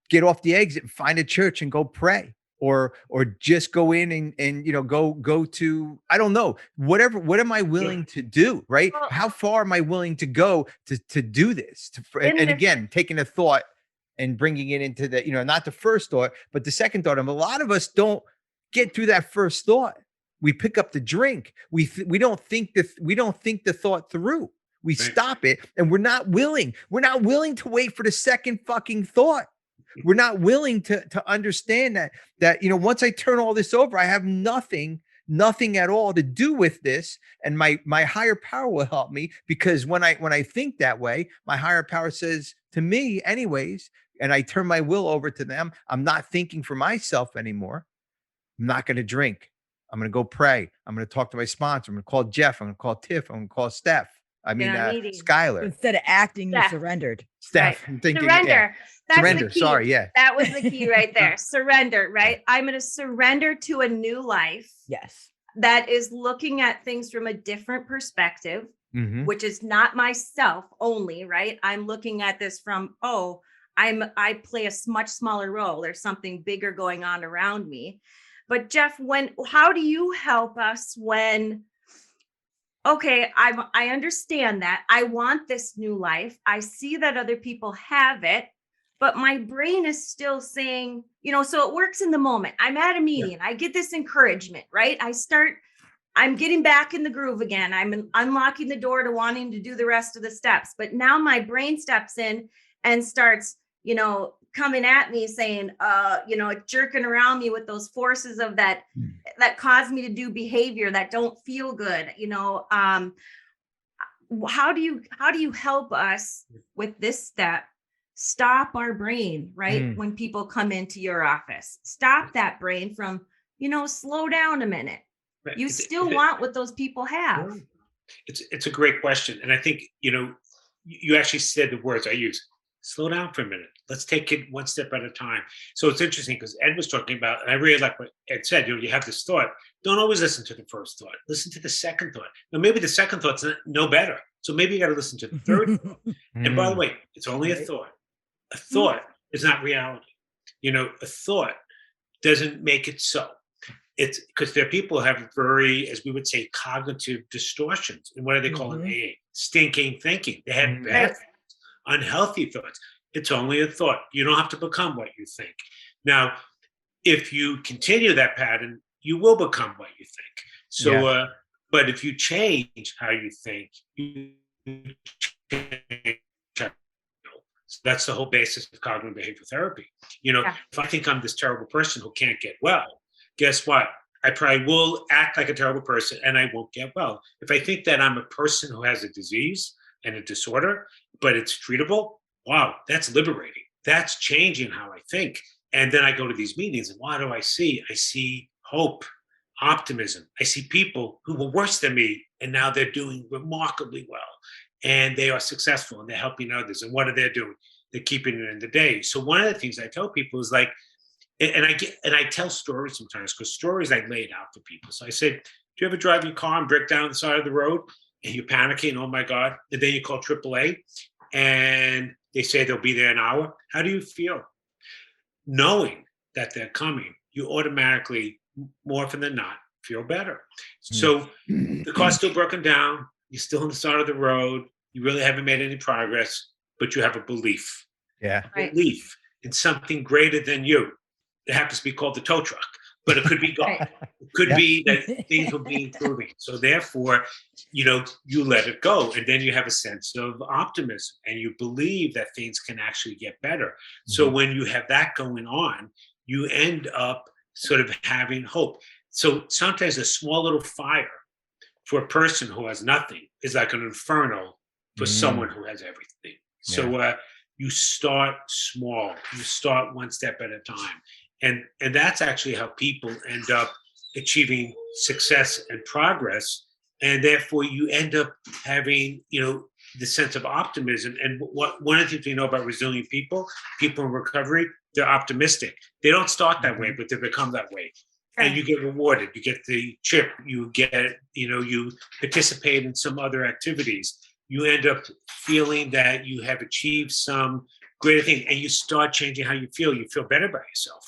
Get off the exit, find a church and go pray, or just go in and go to, I don't know, whatever. What am I willing to do? Right? Well, how far am I willing to go to do this? And again, taking a thought and bringing it into the, not the first thought, but the second thought. And a lot of us don't get through that first thought. We pick up the drink. We don't think the thought through. We stop it, and we're not willing to wait for the second fucking thought. We're not willing to understand that once I turn all this over, I have nothing at all to do with this, and my higher power will help me, because when I think that way, my higher power says to me anyways, and I turn my will over to them. I'm not thinking for myself anymore. I'm not going to drink. I'm going to go pray. I'm going to talk to my sponsor. I'm going to call Jeff. I'm going to call Tiff. I'm going to call Steph. Skylar. Instead of acting, you surrendered. Steph, right. I'm thinking, surrender. That's surrender. The key. Sorry, yeah. That was the key right there. Surrender, right? I'm going to surrender to a new life. Yes. That is looking at things from a different perspective, which is not myself only, right? I'm looking at this from, I play a much smaller role. There's something bigger going on around me. But Jeff, how do you help us when, okay, I understand that. I want this new life. I see that other people have it, but my brain is still saying, so it works in the moment. I'm at a meeting. I get this encouragement, right? I'm getting back in the groove again. I'm unlocking the door to wanting to do the rest of the steps. But now my brain steps in and starts, coming at me saying, jerking around me with those forces of that cause me to do behavior that don't feel good. How do you help us with this step? Stop our brain, right? When people come into your office, stop that brain from, slow down a minute. Right. You still want what those people have. It's a great question. And I think, you actually said the words I use. Slow down for a minute. Let's take it one step at a time. So it's interesting because Ed was talking about, and I really like what Ed said, you have this thought. Don't always listen to the first thought. Listen to the second thought. Now, maybe the second thought's no better. So maybe you got to listen to the third thought. And by the way, it's only a thought. A thought is not reality. A thought doesn't make it so. It's because there are people who have very, as we would say, cognitive distortions. And what do they call it? AA? Stinking thinking. They have bad thoughts, unhealthy thoughts. It's only a thought. You don't have to become what you think. Now, if you continue that pattern, you will become what you think. So, but if you change how you think, you change. So that's the whole basis of cognitive behavioral therapy. If I think I'm this terrible person who can't get well, guess what? I probably will act like a terrible person and I won't get well. If I think that I'm a person who has a disease and a disorder, but it's treatable, wow, that's liberating. That's changing how I think. And then I go to these meetings and what do I see? I see hope, optimism. I see people who were worse than me and now they're doing remarkably well. And they are successful and they're helping others. And what are they doing? They're keeping it in the day. So one of the things I tell people is like, and I tell stories sometimes because stories I laid out for people. So I said, do you ever drive your car and break down the side of the road and you're panicking? Oh my God. And then you call AAA and they say they'll be there an hour. How do you feel? Knowing that they're coming, you automatically, more often than not, feel better. So the car's still broken down. You're still on the side of the road. You really haven't made any progress, but you have a belief. Yeah. A belief in something greater than you. It happens to be called the tow truck, but it could be God. It could be that things will be improving. So therefore, you let it go. And then you have a sense of optimism and you believe that things can actually get better. So when you have that going on, you end up sort of having hope. So sometimes a small little fire for a person who has nothing is like an inferno for someone who has everything. So you start small. You start one step at a time. And that's actually how people end up achieving success and progress. And therefore you end up having, the sense of optimism. And one of the things we know about resilient people in recovery, they're optimistic. They don't start that way, but they become that way. And you get rewarded. You get the chip. You get, you participate in some other activities. You end up feeling that you have achieved some greater thing, and you start changing how you feel. You feel better about yourself,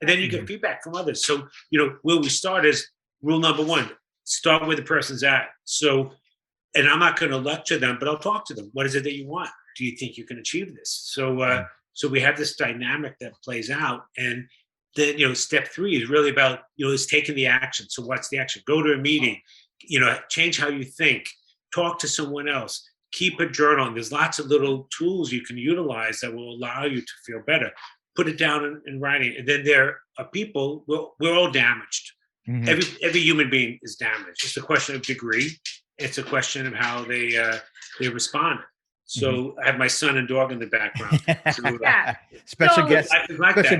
and then you get feedback from others. So, where we start is rule number one: start where the person's at. So, and I'm not going to lecture them, but I'll talk to them. What is it that you want? Do you think you can achieve this? So, So we have this dynamic that plays out. And then, step 3 is really about, is taking the action. So what's the action? Go to a meeting, change how you think, talk to someone else, keep a journal. And there's lots of little tools you can utilize that will allow you to feel better. Put it down in writing. And then there are people, we're all damaged. Mm-hmm. Every human being is damaged. It's a question of degree. It's a question of how they respond. So I have my son and dog in the background. So, special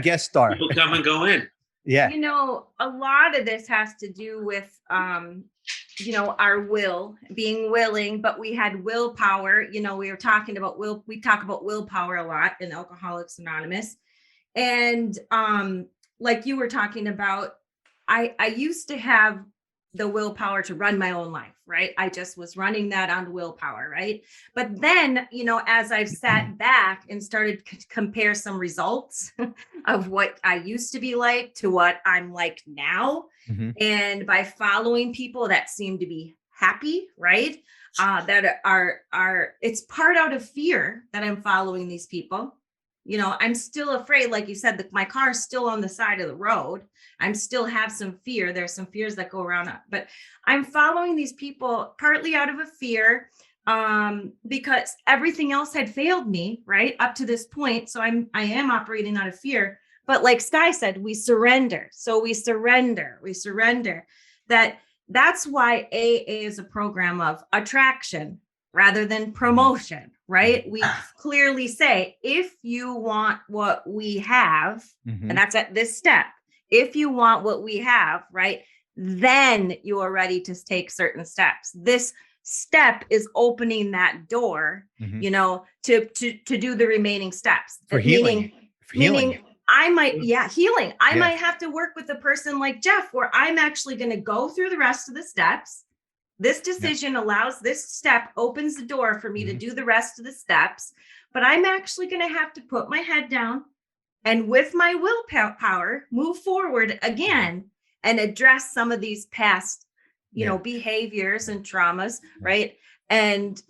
guest star. People come and go in. Yeah. A lot of this has to do with, our will, being willing, but we had willpower. We were talking about we talk about willpower a lot in Alcoholics Anonymous. And like you were talking about, I used to have the willpower to run my own life, right? I just was running that on willpower, right? But then, as I've sat back and started to compare some results of what I used to be like to what I'm like now, and by following people that seem to be happy, right? That are it's part out of fear that I'm following these people. I'm still afraid, like you said, that my car is still on the side of the road. I'm still have some fear. There's some fears that go around, but I'm following these people partly out of a fear, because everything else had failed me right up to this point. So I am operating out of fear. But like Sky said, we surrender. So we surrender. That's why AA is a program of attraction rather than promotion, right? We clearly say, if you want what we have, and that's at this step, if you want what we have, right, then you are ready to take certain steps. This step is opening that door, to do the remaining steps. For healing. Meaning I might, healing. I might have to work with a person like Jeff, where I'm actually going to go through the rest of the steps. This decision allows, this step opens the door for me to do the rest of the steps, but I'm actually going to have to put my head down and with my willpower, move forward again and address some of these past, behaviors and traumas, right? And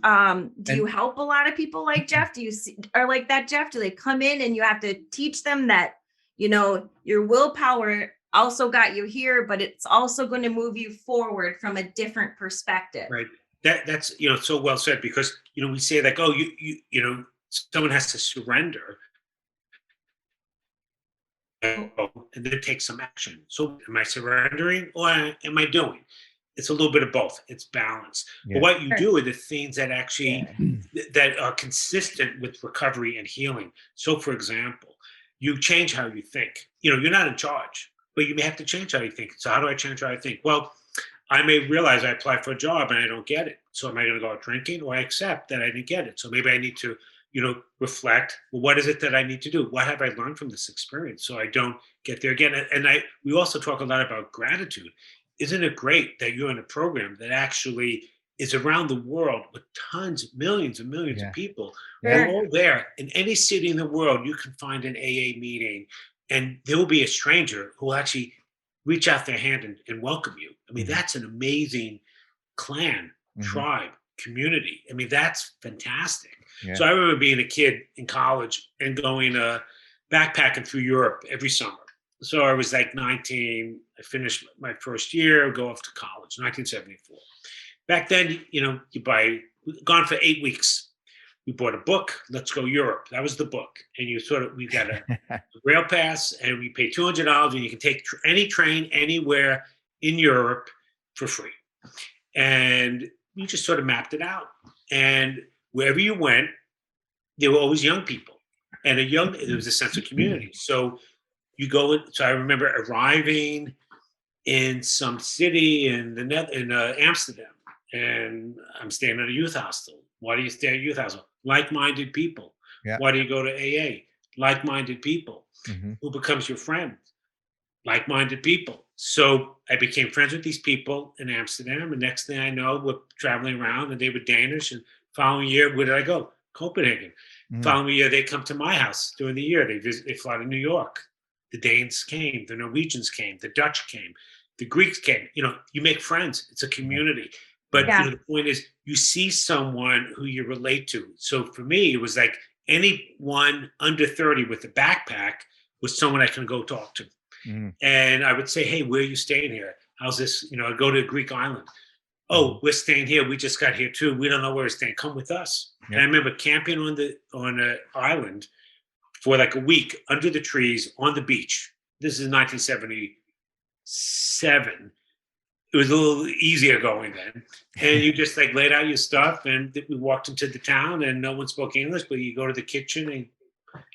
do you help a lot of people like Jeff? Do you see, or like that, Jeff? Do they come in and you have to teach them that, your willpower also got you here, but it's also going to move you forward from a different perspective. Right. That's so well said, because we say like, oh, you someone has to surrender and then take some action. So am I surrendering or am I doing? It's a little bit of both. It's balance. Yeah. But what you do are the things that actually that are consistent with recovery and healing. So for example, you change how you think. You're not in charge, but you may have to change how you think. So how do I change how I think? Well, I may realize I applied for a job and I don't get it. So am I going to go out drinking, or I accept that I didn't get it? So maybe I need to, reflect, well, what is it that I need to do? What have I learned from this experience so I don't get there again? And we also talk a lot about gratitude. Isn't it great that you're in a program that actually is around the world with tons, millions and millions of people? We're all there. In any city in the world, you can find an AA meeting, and there will be a stranger who will actually reach out their hand and welcome you. I mean, that's an amazing clan, tribe, community. I mean, that's fantastic. Yeah. So I remember being a kid in college and going backpacking through Europe every summer. So I was like 19. I finished my first year, go off to college, 1974. Back then, gone for 8 weeks. We bought a book, Let's Go Europe. That was the book. And we got a rail pass, and we pay $200, and you can take any train anywhere in Europe for free. And we just sort of mapped it out. And wherever you went, there were always young people. And there was a sense of community. So you go in. So I remember arriving in some city in Amsterdam, and I'm staying at a youth hostel. Why do you stay at a youth hostel? Like-minded people. Yeah. Why do you go to AA? Like-minded people. Who becomes your friend? Like-minded people. So I became friends with these people in Amsterdam, and next thing I know, we're traveling around, and they were Danish. And following year, where did I go? Copenhagen. Following year, they come to my house during the year. They fly to New York. The Danes came, the Norwegians came, the Dutch came, the Greeks came. You make friends. It's a community. But the point is, you see someone who you relate to. So for me, it was like anyone under 30 with a backpack was someone I can go talk to. And I would say, hey, where are you staying here? How's this? You know, I go to Greek island. Oh, we're staying here. We just got here too. We don't know where we're staying. Come with us. And I remember camping on an island for like a week under the trees on the beach. This is 1977. It was a little easier going then. And you just like laid out your stuff, and we walked into the town, and no one spoke English, but you go to the kitchen and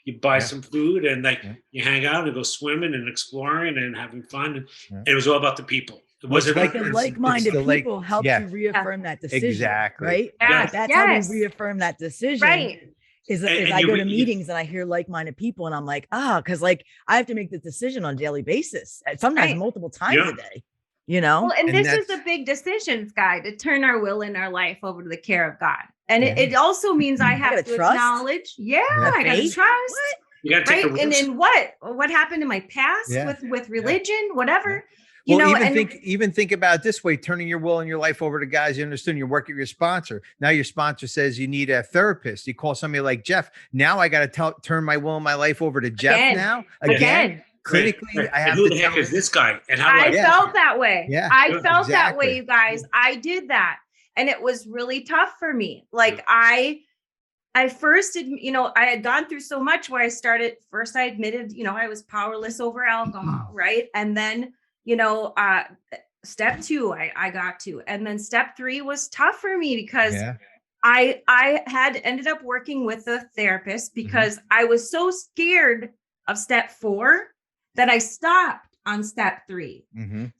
you buy some food, and like you hang out and go swimming and exploring and having fun. And it was all about the people. It wasn't like-minded people help you reaffirm that decision. Exactly. Right? Yes. That's how we reaffirm that decision. Right. Is I go to meetings and I hear like-minded people, and I'm like, because like I have to make the decision on a daily basis, sometimes multiple times a day. You know, well, and this is a big decision, Sky, to turn our will and our life over to the care of God. And it also means I have to acknowledge, I got to trust. You got to take the risk. And then what happened in my past with religion, whatever. You know, even think about it this way: turning your will and your life over to guys. You understand? You work at your sponsor. Now your sponsor says you need a therapist. You call somebody like Jeff. Now I got to turn my will and my life over to Jeff. Now again. Clinically, I have who the heck is this guy? And how I felt that way. Yeah, I felt that way, you guys. I did that, and it was really tough for me. Like I first, you know, I had gone through so much where I admitted, you know, I was powerless over alcohol, right? And then, you know, step 2, I got to, and then step 3 was tough for me because I had ended up working with a therapist because I was so scared of step 4 that I stopped on step 3.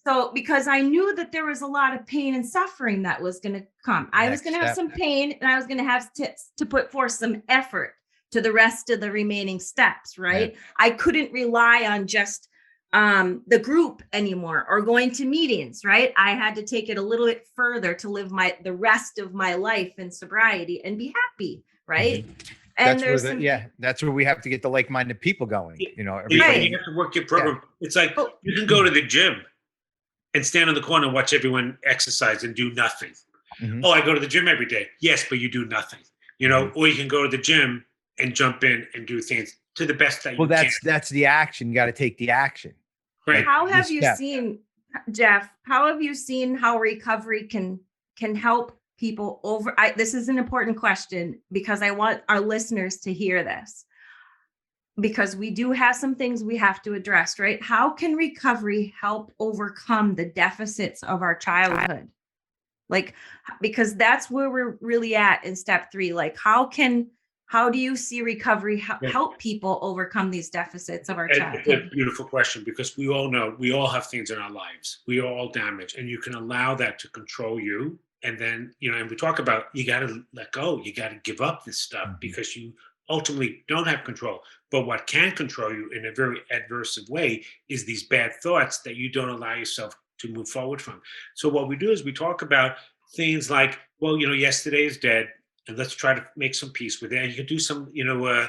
So because I knew that there was a lot of pain and suffering that was going to come. I was going to have some pain, and I was going to have to put forth some effort to the rest of the remaining steps, right? I couldn't rely on just the group anymore or going to meetings, right? I had to take it a little bit further to live the rest of my life in sobriety and be happy, right? And that's where we have to get the like-minded people going. You know, you have to work your program. It's like you can go to the gym and stand in the corner and watch everyone exercise and do nothing. Oh, I go to the gym every day. Yes, but you do nothing. You know, or you can go to the gym and jump in and do things to the best that you can. Well, that's the action. You got to take the action. Right. How have you seen, Jeff? How have you seen how recovery can help people over? This is an important question because I want our listeners to hear this, because we do have some things we have to address, right? How can recovery help overcome the deficits of our childhood? Like, because that's where we're really at in step 3. Like, how do you see recovery help people overcome these deficits of our childhood? It's a beautiful question, because we all know we all have things in our lives. We are all damaged, and you can allow that to control you. And then, you know, and we talk about, you got to let go. You got to give up this stuff because you ultimately don't have control. But what can control you in a very adverse way is these bad thoughts that you don't allow yourself to move forward from. So what we do is we talk about things like, well, you know, yesterday is dead, and let's try to make some peace with it. And you can do some, you know,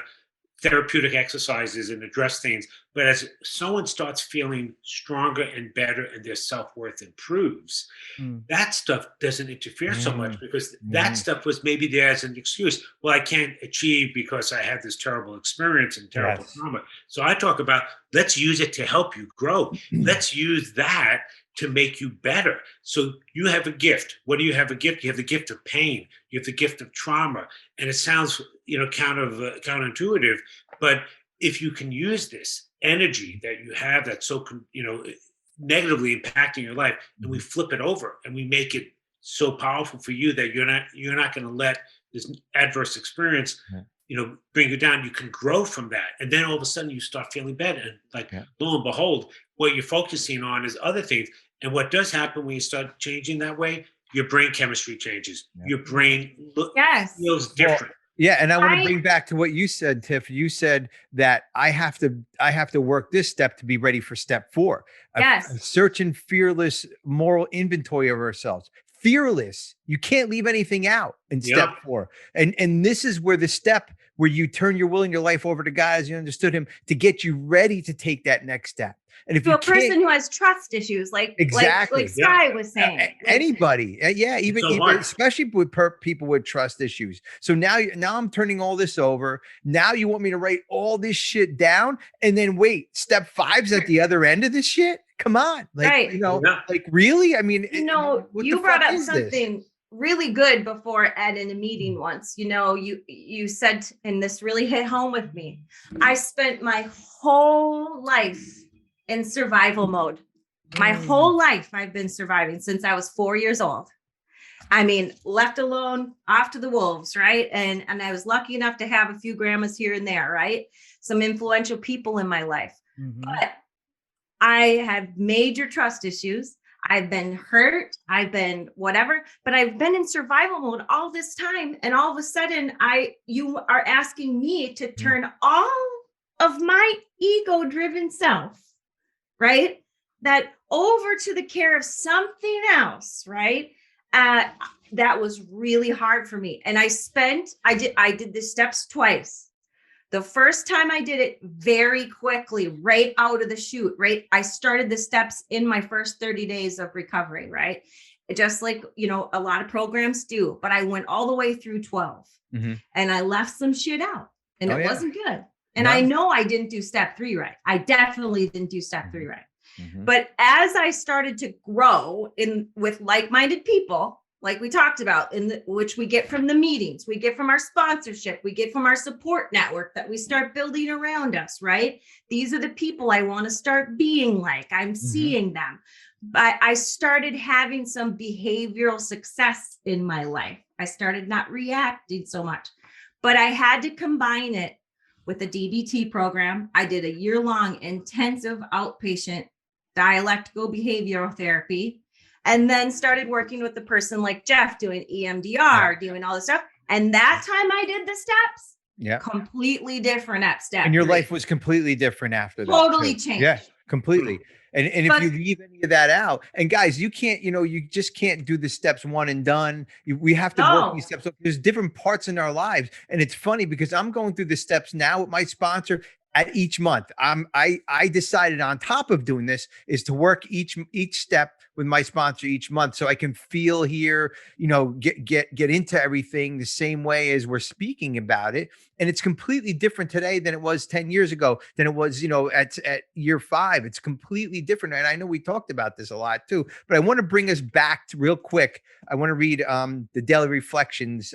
therapeutic exercises and address things. But as someone starts feeling stronger and better and their self-worth improves, that stuff doesn't interfere so much, because that stuff was maybe there as an excuse. Well, I can't achieve because I had this terrible experience and terrible trauma. So I talk about, let's use it to help you grow. Let's use that to make you better. So you have a gift. What do you have a gift? You have the gift of pain. You have the gift of trauma. And it sounds, you know, counterintuitive, but if you can use this energy that you have that's so, you know, negatively impacting your life, and we flip it over and we make it so powerful for you that you're not going to let this adverse experience, you know, bring you down. You can grow from that. And then all of a sudden you start feeling better. And like, lo and behold, what you're focusing on is other things. And what does happen when you start changing that way, your brain chemistry changes. Your brain feels different. And I want to bring back to what you said, Tiff. You said that I have to work this step to be ready for step 4. A search and fearless moral inventory of ourselves. Fearless. You can't leave anything out in step 4. And this is where the step where you turn your will and your life over to God as you understood him to get you ready to take that next step. And if to you a person who has trust issues, like Sky was saying, anybody, even especially with people with trust issues. So now I'm turning all this over. Now you want me to write all this shit down, and then wait, step 5's at the other end of this shit? Come on, like like really? I mean, you brought up something really good before, Ed, in a meeting once. You said, and this really hit home with me. I spent my whole life in survival mode. My whole life I've been surviving since I was 4 years old. I mean, left alone, off to the wolves, right? And I was lucky enough to have a few grandmas here and there, right? Some influential people in my life. But I have major trust issues. I've been hurt. I've been whatever, but I've been in survival mode all this time. And all of a sudden you are asking me to turn all of my ego-driven self, right, that over to the care of something else, right? That was really hard for me. And I did the steps twice. The first time I did it very quickly, right out of the chute, right? I started the steps in my first 30 days of recovery, right? Just like, a lot of programs do, but I went all the way through 12 and I left some shit out and it wasn't good. And I know I didn't do step 3 right. I definitely didn't do step 3 right. But as I started to grow with like-minded people, like we talked about, which we get from the meetings, we get from our sponsorship, we get from our support network that we start building around us, right? These are the people I want to start being like. I'm seeing them. But I started having some behavioral success in my life. I started not reacting so much, but I had to combine it with a DBT program. I did a year-long intensive outpatient dialectical behavioral therapy, and then started working with the person like Jeff doing EMDR, doing all this stuff. And that time I did the steps, completely different at step. And your life was completely different after that. Totally changed. Yeah, completely. And if you leave any of that out, and guys, you can't, you just can't do the steps one and done. We have to work these steps. There's different parts in our lives. And it's funny because I'm going through the steps now with my sponsor at each month. I decided on top of doing this is to work each step with my sponsor each month, so I can feel here, get into everything the same way as we're speaking about it. And it's completely different today than it was 10 years ago, than it was, at year 5. It's completely different. And I know we talked about this a lot too, but I want to bring us back to real quick. I want to read the Daily Reflections,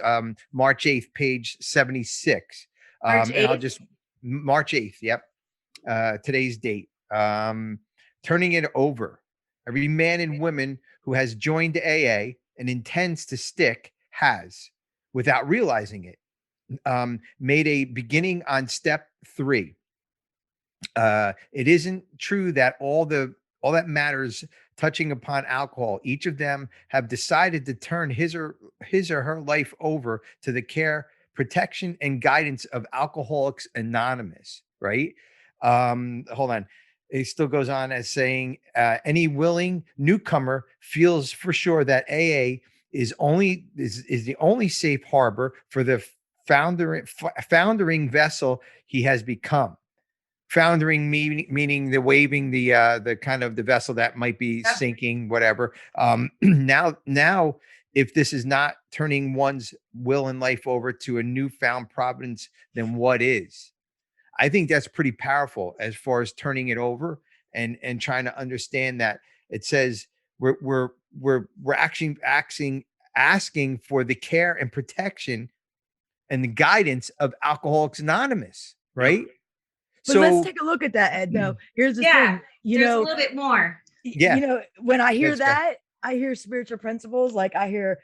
March 8th, page 76. And I'll just March 8th. Yep. Today's date. Turning it over. Every man and woman who has joined AA and intends to stick has, without realizing it, made a beginning on step 3. It isn't true that all that matters touching upon alcohol. Each of them have decided to turn his or her life over to the care, protection, and guidance of Alcoholics Anonymous, right? Hold on. It still goes on as saying, any willing newcomer feels for sure that AA is the only safe harbor for the foundering vessel he has become. Foundering meaning the waving, the kind of the vessel that might be sinking, whatever. Now, if this is not turning one's will and life over to a newfound providence, then what is? I think that's pretty powerful as far as turning it over and trying to understand that it says we're actually asking for the care and protection and the guidance of Alcoholics Anonymous, right? But so let's take a look at that, Ed. Though here's the thing, there's a little bit more. Yeah, when I hear that, I hear spiritual principles. Like I hear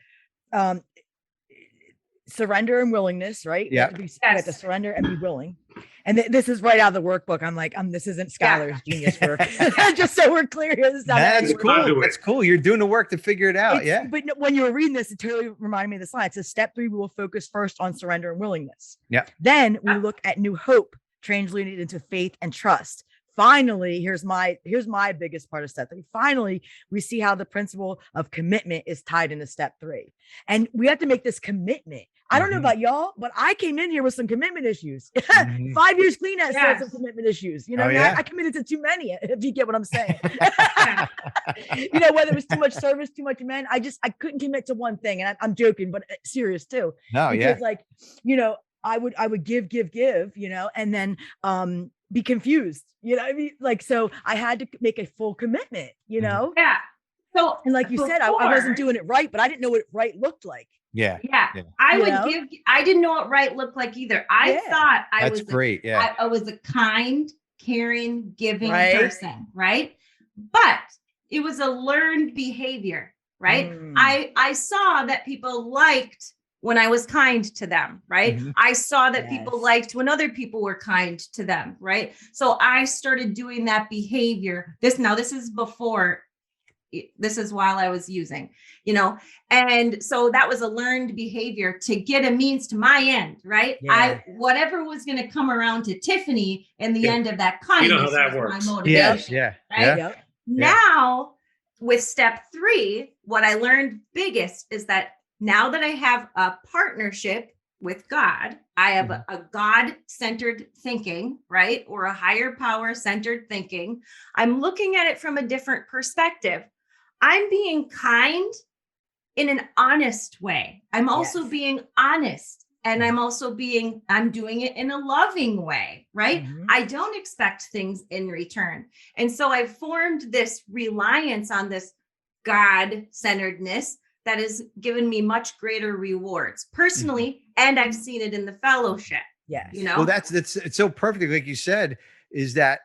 surrender and willingness, right? Yeah. We have to surrender and be willing. And this is right out of the workbook. I'm like, this isn't Skylar's genius work. Just so we're clear. That's cool. That's cool. You're doing the work to figure it out. But when you were reading this, it totally reminded me of the slide. It says step 3, we will focus first on surrender and willingness. Yeah. Then we look at new hope, translated into faith and trust, finally, here's my biggest part of step 3. Finally, we see how the principle of commitment is tied into step 3. And we have to make this commitment. I don't know about y'all, but I came in here with some commitment issues. 5 years clean has some commitment issues. You know, I committed to too many, if you get what I'm saying. You know, whether it was too much service, too much men, I couldn't commit to one thing. And I'm joking, but serious too. No, because like, you know, I would give, you know, and then be confused, you know what I mean? Like, so I had to make a full commitment, you know? Yeah. So, and like you said, I wasn't doing it right, but I didn't know what right looked like. Yeah. I didn't know what right looked like either. I thought I was great. Yeah. I was a kind, caring, giving person, right? But it was a learned behavior, right? I saw that people liked when I was kind to them, right? I saw that people liked when other people were kind to them, right? So I started doing that behavior. This is before, this is while I was using, you know, and so that was a learned behavior to get a means to my end, right? Whatever was going to come around to Tiffany in the end of that kindness, you know how that works. My motivation. Yeah. Now with step 3, what I learned biggest is that now that I have a partnership with God, I have a God-centered thinking, right? Or a higher power-centered thinking. I'm looking at it from a different perspective. I'm being kind in an honest way. I'm also being honest. And I'm doing it in a loving way, right? I don't expect things in return. And so I've formed this reliance on this God-centeredness that has given me much greater rewards personally. And I've seen it in the fellowship. Yes. You know, well, it's so perfect. Like you said, is that,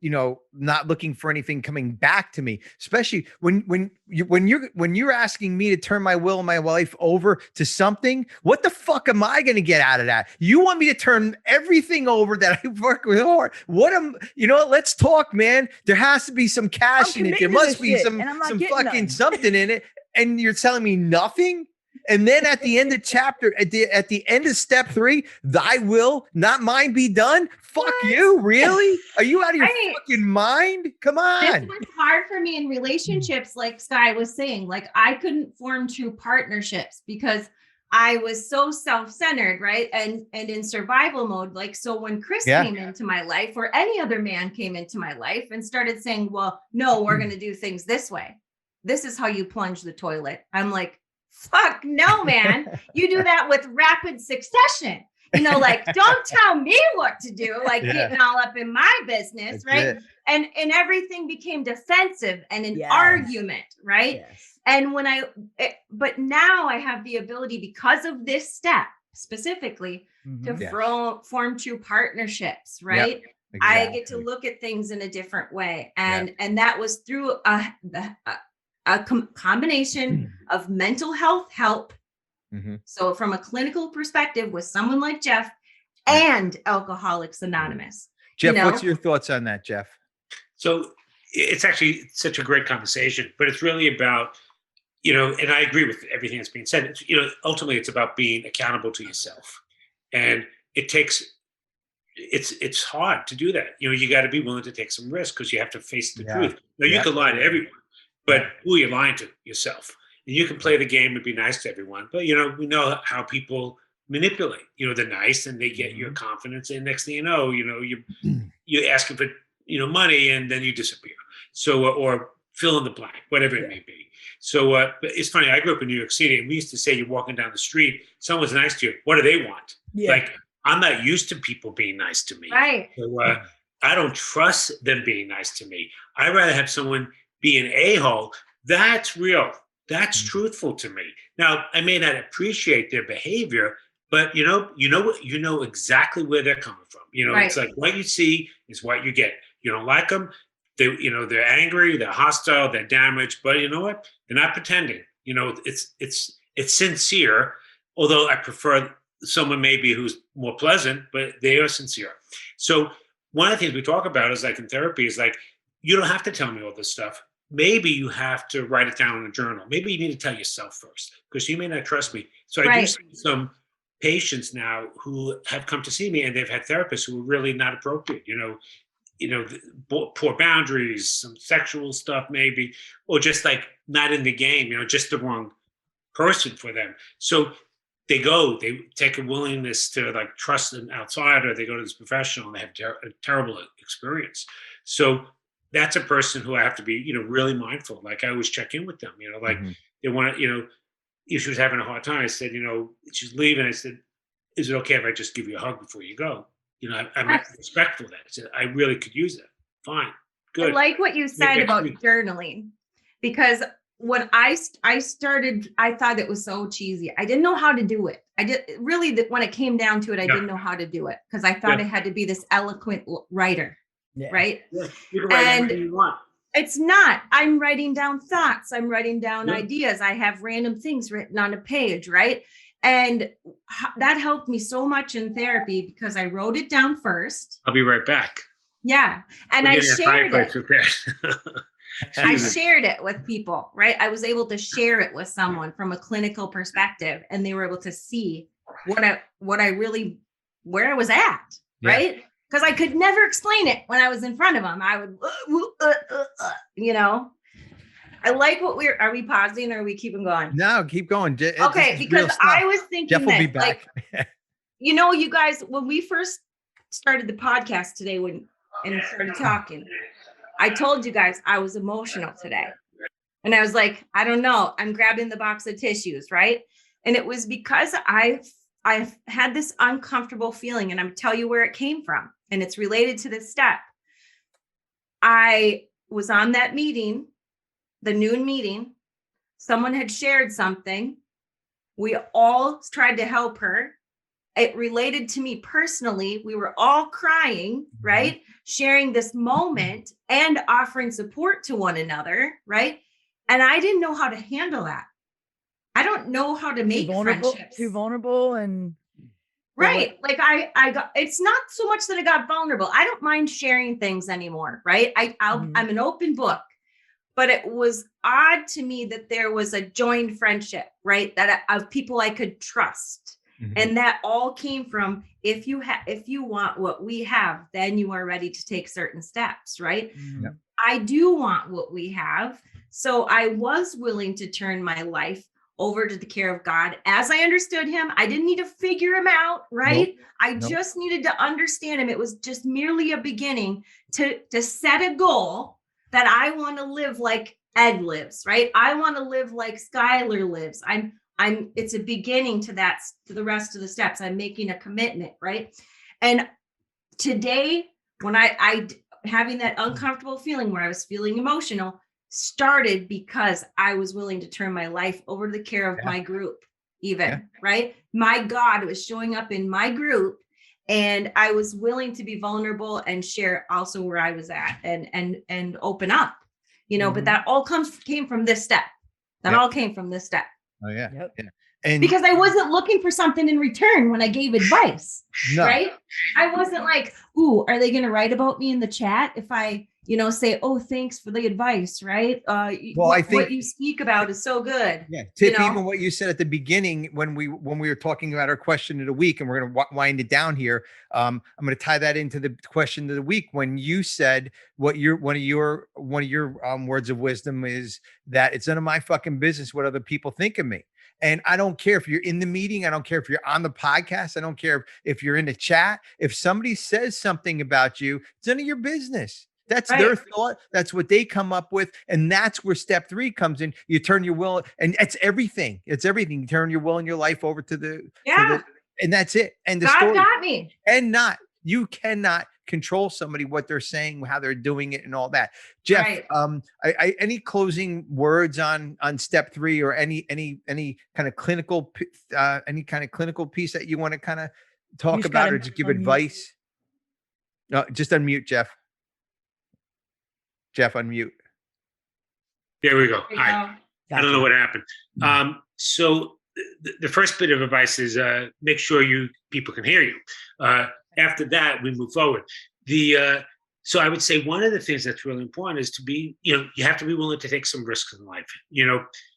you know, not looking for anything coming back to me, especially when you're asking me to turn my will and my life over to something. What the fuck am I going to get out of that? You want me to turn everything over that I work with hard? Let's talk, man. There has to be some cash in it. There must be some fucking something in it. And you're telling me nothing? And then at the end of chapter, at the end of step 3, thy will, not mine, be done. Fuck you. Really? Are you out of your fucking mind? Come on. This was hard for me in relationships. Like Sky was saying, like I couldn't form true partnerships because I was so self-centered, right? And in survival mode. Like, so when Chris came into my life, or any other man came into my life and started saying, well, no, we're going to do things this way. This is how you plunge the toilet. I'm like, fuck no, man. You do that with rapid succession. You know, like, don't tell me what to do, like getting all up in my business, right? And everything became defensive and an argument, right? And but now I have the ability, because of this step specifically, to form true partnerships, right? Exactly. I get to look at things in a different way. And that was through a combination of mental health help. So from a clinical perspective with someone like Jeff and Alcoholics Anonymous. Jeff, what's your thoughts on that, Jeff? So it's actually such a great conversation, but it's really about, you know, and I agree with everything that's being said. It's, you know, ultimately it's about being accountable to yourself. And it's hard to do that. You know, you got to be willing to take some risks because you have to face the truth. Now you can lie to everyone, but who are you lying to? Yourself. And you can play the game and be nice to everyone, but you know, we know how people manipulate. You know, they're nice and they get your confidence, and next thing you know, you're asking for, you know, money, and then you disappear. So or fill in the blank, whatever it may be. So but it's funny. I grew up in New York City, and we used to say, you're walking down the street, someone's nice to you. What do they want? Like, I'm not used to people being nice to me. Right. So I don't trust them being nice to me. I'd rather have someone be an a-hole. That's real. That's truthful to me. Now, I may not appreciate their behavior, but you know exactly where they're coming from. You know, it's like what you see is what you get. You don't like them. They're angry, they're hostile, they're damaged, but you know what? They're not pretending. You know, it's sincere. Although I prefer someone maybe who's more pleasant, but they are sincere. So one of the things we talk about is, like in therapy, is like, you don't have to tell me all this stuff. Maybe you have to write it down in a journal. Maybe you need to tell yourself first, because you may not trust me. So I do see some patients now who have come to see me, and they've had therapists who are really not appropriate. You know, poor boundaries, some sexual stuff maybe, or just like not in the game, just the wrong person for them. So they take a willingness to like trust an outsider. They go to this professional and they have a terrible experience. So that's a person who I have to be, really mindful. Like I always check in with them, like they want to, if she was having a hard time, I said, she's leaving. I said, is it okay if I just give you a hug before you go? I'm respectful of that. I said, I really could use that. Fine. Good. I like what you said about journaling, because when I started, I thought it was so cheesy. I didn't know how to do it. When it came down to it, I didn't know how to do it because I thought I had to be this eloquent writer. Yeah. Right. Yeah. You can write anything you want. It's not. I'm writing down thoughts. I'm writing down ideas. I have random things written on a page. Right. And that helped me so much in therapy because I wrote it down first. I'll be right back. Yeah. And I shared it. I shared it with people, right? I was able to share it with someone from a clinical perspective, and they were able to see where I was at, right? Because I could never explain it when I was in front of them. I would, I like are we pausing or are we keeping going? No, keep going. Okay, because I was thinking Jeff will be back. You guys, when we first started the podcast today and started talking, I told you guys I was emotional today. And I was like, I don't know, I'm grabbing the box of tissues, right? And it was because I've had this uncomfortable feeling, and I'm tell you where it came from. And it's related to this step. I was on that meeting, the noon meeting. Someone had shared something. We all tried to help her. It related to me personally. We were all crying, right? Sharing this moment and offering support to one another, right? And I didn't know how to handle that. I don't know how to make friendships. Too vulnerable and right. Like I got, it's not so much that I got vulnerable. I don't mind sharing things anymore, right? I'm an open book, but it was odd to me that there was a joined friendship, right? That of people I could trust. And that all came from, if you want what we have, then you are ready to take certain steps, right? Yep. I do want what we have. So I was willing to turn my life over to the care of God as I understood him. I didn't need to figure him out, right? I just needed to understand him. It was just merely a beginning to set a goal that I want to live like Ed lives, right? I want to live like Skylar lives. It's a beginning to the rest of the steps. I'm making a commitment, right? And today, when I having that uncomfortable feeling where I was feeling emotional, started because I was willing to turn my life over to the care of my group, right? My God was showing up in my group, and I was willing to be vulnerable and share also where I was at and open up, but that all came from this step. That all came from this step. Oh yeah. Yep. Yeah. And because I wasn't looking for something in return when I gave advice, right? I wasn't like, ooh, are they going to write about me in the chat if I, say, oh, thanks for the advice, right? I think what you speak about is so good. Yeah, Tiff, even what you said at the beginning when we were talking about our question of the week, and we're going to wind it down here. I'm going to tie that into the question of the week when you said one of your words of wisdom is that it's none of my fucking business what other people think of me. And I don't care if you're in the meeting. I don't care if you're on the podcast. I don't care if you're in the chat. If somebody says something about you, it's none of your business. That's their thought. That's what they come up with. And that's where step 3 comes in. You turn your will, and it's everything. It's everything. You turn your will and your life over to the, and that's it. And the God story. got me. And you cannot control somebody, what they're saying, how they're doing it, and all that. Jeff, any closing words on step 3, or any kind of clinical piece that you want to kind of talk about, or just give advice? No, just unmute, Jeff. Jeff, unmute. There we go. Hi. I don't know what happened. So the first bit of advice is make sure people can hear you. After that, we move forward. So I would say one of the things that's really important is to be, you have to be willing to take some risks in life.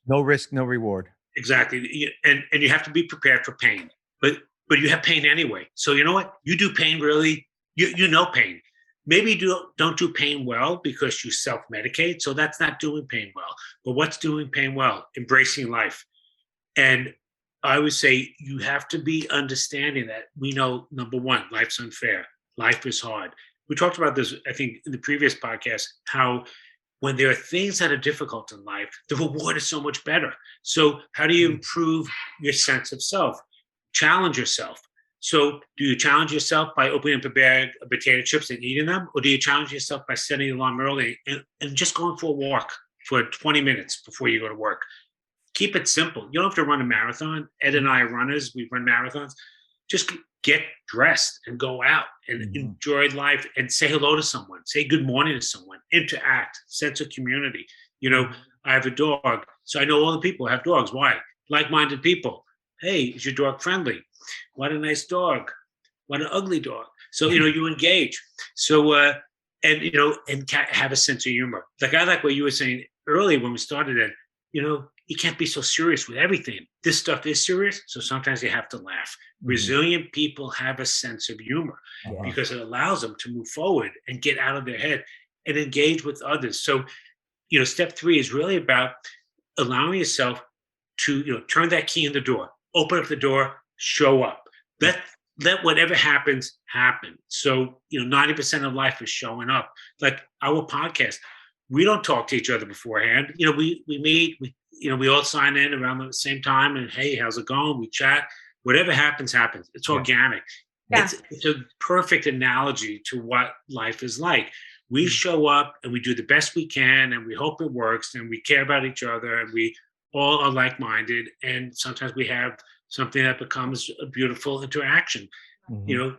No risk, no reward. Exactly, and you have to be prepared for pain. But you have pain anyway. So you know what? You do pain really. You know pain. maybe don't do pain well because you self-medicate. So that's not doing pain well. But what's doing pain well? Embracing life. And I would say you have to be understanding that we know, number one, life's unfair. Life is hard. We talked about this, I think, in the previous podcast, how when there are things that are difficult in life, the reward is so much better. So how do you improve your sense of self? Challenge yourself. So do you challenge yourself by opening up a bag of potato chips and eating them? Or do you challenge yourself by setting the alarm early and just going for a walk for 20 minutes before you go to work? Keep it simple. You don't have to run a marathon. Ed and I are runners. We run marathons. Just get dressed and go out and enjoy life and say hello to someone. Say good morning to someone. Interact. Sense of community. I have a dog. So I know all the people who have dogs. Why? Like-minded people. Hey, is your dog friendly? What a nice dog. What an ugly dog. So, you engage. So, and have a sense of humor. I like what you were saying earlier when we started it, you can't be so serious with everything. This stuff is serious, so sometimes you have to laugh. Resilient people have a sense of humor because it allows them to move forward and get out of their head and engage with others. So, step 3 is really about allowing yourself to, turn that key in the door, open up the door, show up. Let whatever happens, happen. So, 90% of life is showing up. Like our podcast, we don't talk to each other beforehand. We meet, we all sign in around the same time and, hey, how's it going? We chat. Whatever happens, happens. It's organic. Yeah. It's a perfect analogy to what life is like. We show up and we do the best we can and we hope it works and we care about each other and we all are like-minded. And sometimes we have something that becomes a beautiful interaction.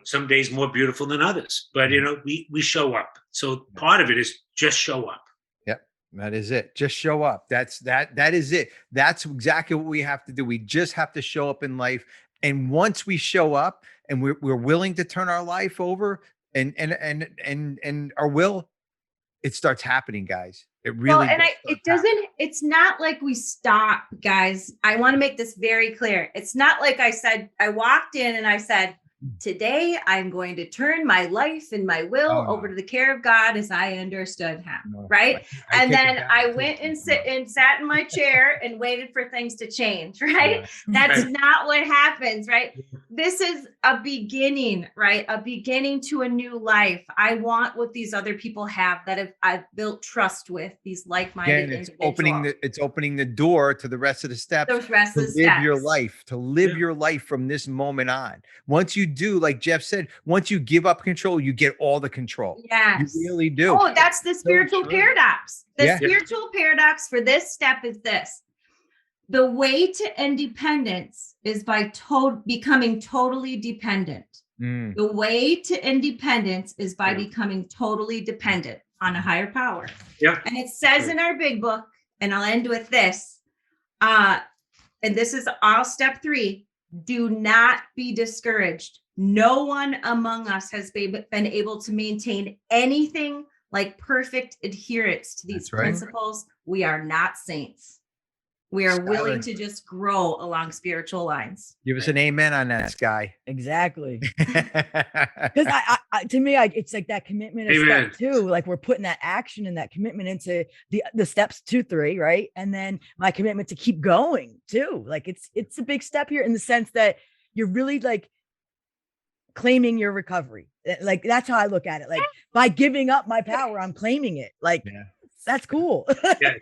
Some days more beautiful than others, but we show up. So part of it is just show up. That is it. Just show up. That is it. That's exactly what we have to do. We just have to show up in life. And once we show up and we're willing to turn our life over and our will, it starts happening, guys. It really it's not like we stop, guys. I want to make this very clear. It's not like I walked in and I said, today I'm going to turn my life and my will over to the care of God as I understood him. Right. And then I went and sat in my chair and waited for things to change. Right. That's not what happens. Right. This is a beginning, right? A beginning to a new life. I want what these other people have that I've built trust with, these like-minded individuals. It's opening the door to the rest of the steps. Those rest of the steps. To live your life from this moment on. Once you do, like Jeff said, once you give up control, you get all the control. Yes. You really do. Oh, that's the spiritual paradox. The spiritual paradox for this step is this. The way to independence is by becoming totally dependent. The way to independence is by becoming totally dependent on a higher power. Yeah. And it says in our big book, and I'll end with this, and this is all step 3, do not be discouraged. No one among us has been able to maintain anything like perfect adherence to these principles. We are not saints. We are willing to just grow along spiritual lines. Give us an amen on that, Sky. Exactly. Because to me, it's like that commitment of step 2. Like we're putting that action and that commitment into the steps 2, 3, right? And then my commitment to keep going too. Like it's a big step here in the sense that you're really like claiming your recovery. Like that's how I look at it. Like by giving up my power, I'm claiming it. Like that's cool. Yeah.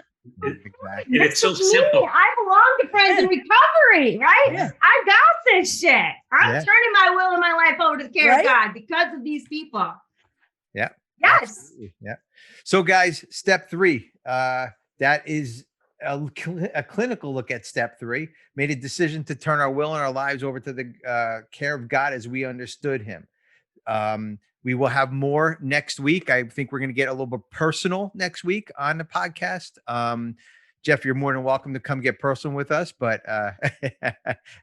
Exactly. And it's so simple. I belong to Friends in Recovery, right? Yeah. I got this shit. I'm turning my will and my life over to the care of God because of these people. Yeah. Yes. Absolutely. Yeah. So guys, step 3, that is a clinical look at step 3, made a decision to turn our will and our lives over to the care of God as we understood him. We will have more next week. I think we're going to get a little bit personal next week on the podcast. Jeff, you're more than welcome to come get personal with us, but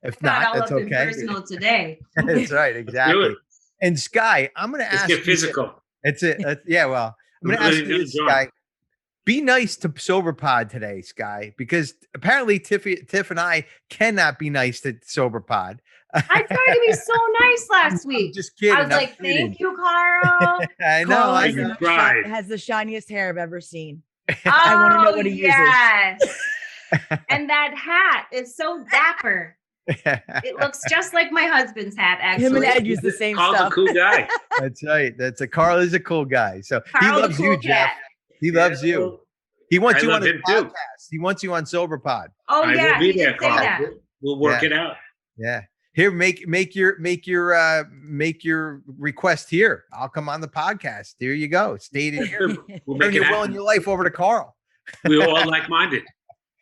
if not, that's okay. Personal today. That's right, exactly. And Sky, I'm going to ask you physical. It's it. Yeah, well, I'm going to ask you this, Sky. Be nice to Sober Pod today, Sky, because apparently Tiff and I cannot be nice to Sober Pod. I tried to be so nice last week. Just kidding. I was like, thank you, Carl. I know. Carl I has the shiniest hair I've ever seen. I want to know what he uses. And that hat is so dapper. It looks just like my husband's hat, actually. Him and Ed use the same Carl's stuff. a cool guy. That's right. Carl is a cool guy. So Carl's he loves a cool you, Jeff. He loves you. He wants you on his podcast. He wants you on Sober Pod. Oh I yeah, will be he there, did say Carl. that. We'll work it out. Yeah. Here, make your request here. I'll come on the podcast. There you go. State it here. We'll Turn make it your will happen. and your life over to Carl. We're all like-minded.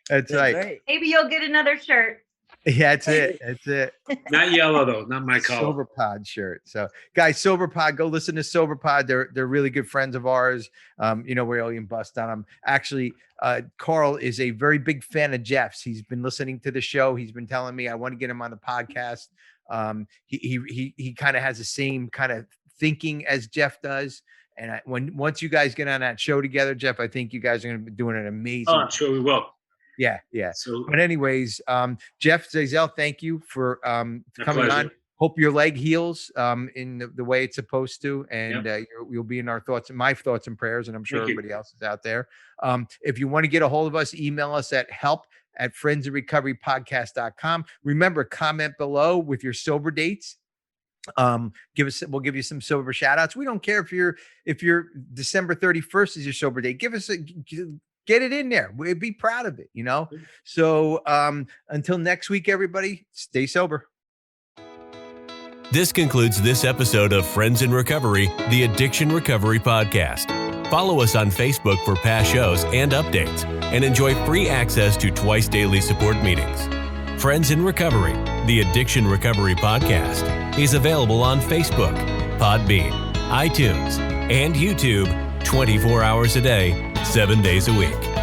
That's right. Maybe you'll get another shirt. Yeah, that's it. That's it. Not yellow though, not my color. Sober Pod shirt. So, guys, Sober Pod, go listen to Sober Pod. They're really good friends of ours. We all can bust on them. Actually, Carl is a very big fan of Jeff's. He's been listening to the show. He's been telling me I want to get him on the podcast. He kind of has the same kind of thinking as Jeff does. And once you guys get on that show together, Jeff, I think you guys are going to be doing an amazing. Oh, I'm sure we will. Yeah. So, but anyways, Jeff Zazelle, thank you for coming on. Hope your leg heals in the way it's supposed to, and you'll be in our thoughts, my thoughts and prayers, and I'm sure everybody else is out there. If you want to get a hold of us, email us at help@friendsinrecoverypodcast.com. Remember, comment below with your sober dates. We'll give you some sober shout outs. We don't care if your December 31st is your sober date. Get it in there. We'd be proud of it, So until next week, everybody, stay sober. This concludes this episode of Friends in Recovery, the Addiction Recovery Podcast. Follow us on Facebook for past shows and updates, and enjoy free access to twice daily support meetings. Friends in Recovery, the Addiction Recovery Podcast, is available on Facebook, Podbean, iTunes, and YouTube 24 hours a day, 7 days a week.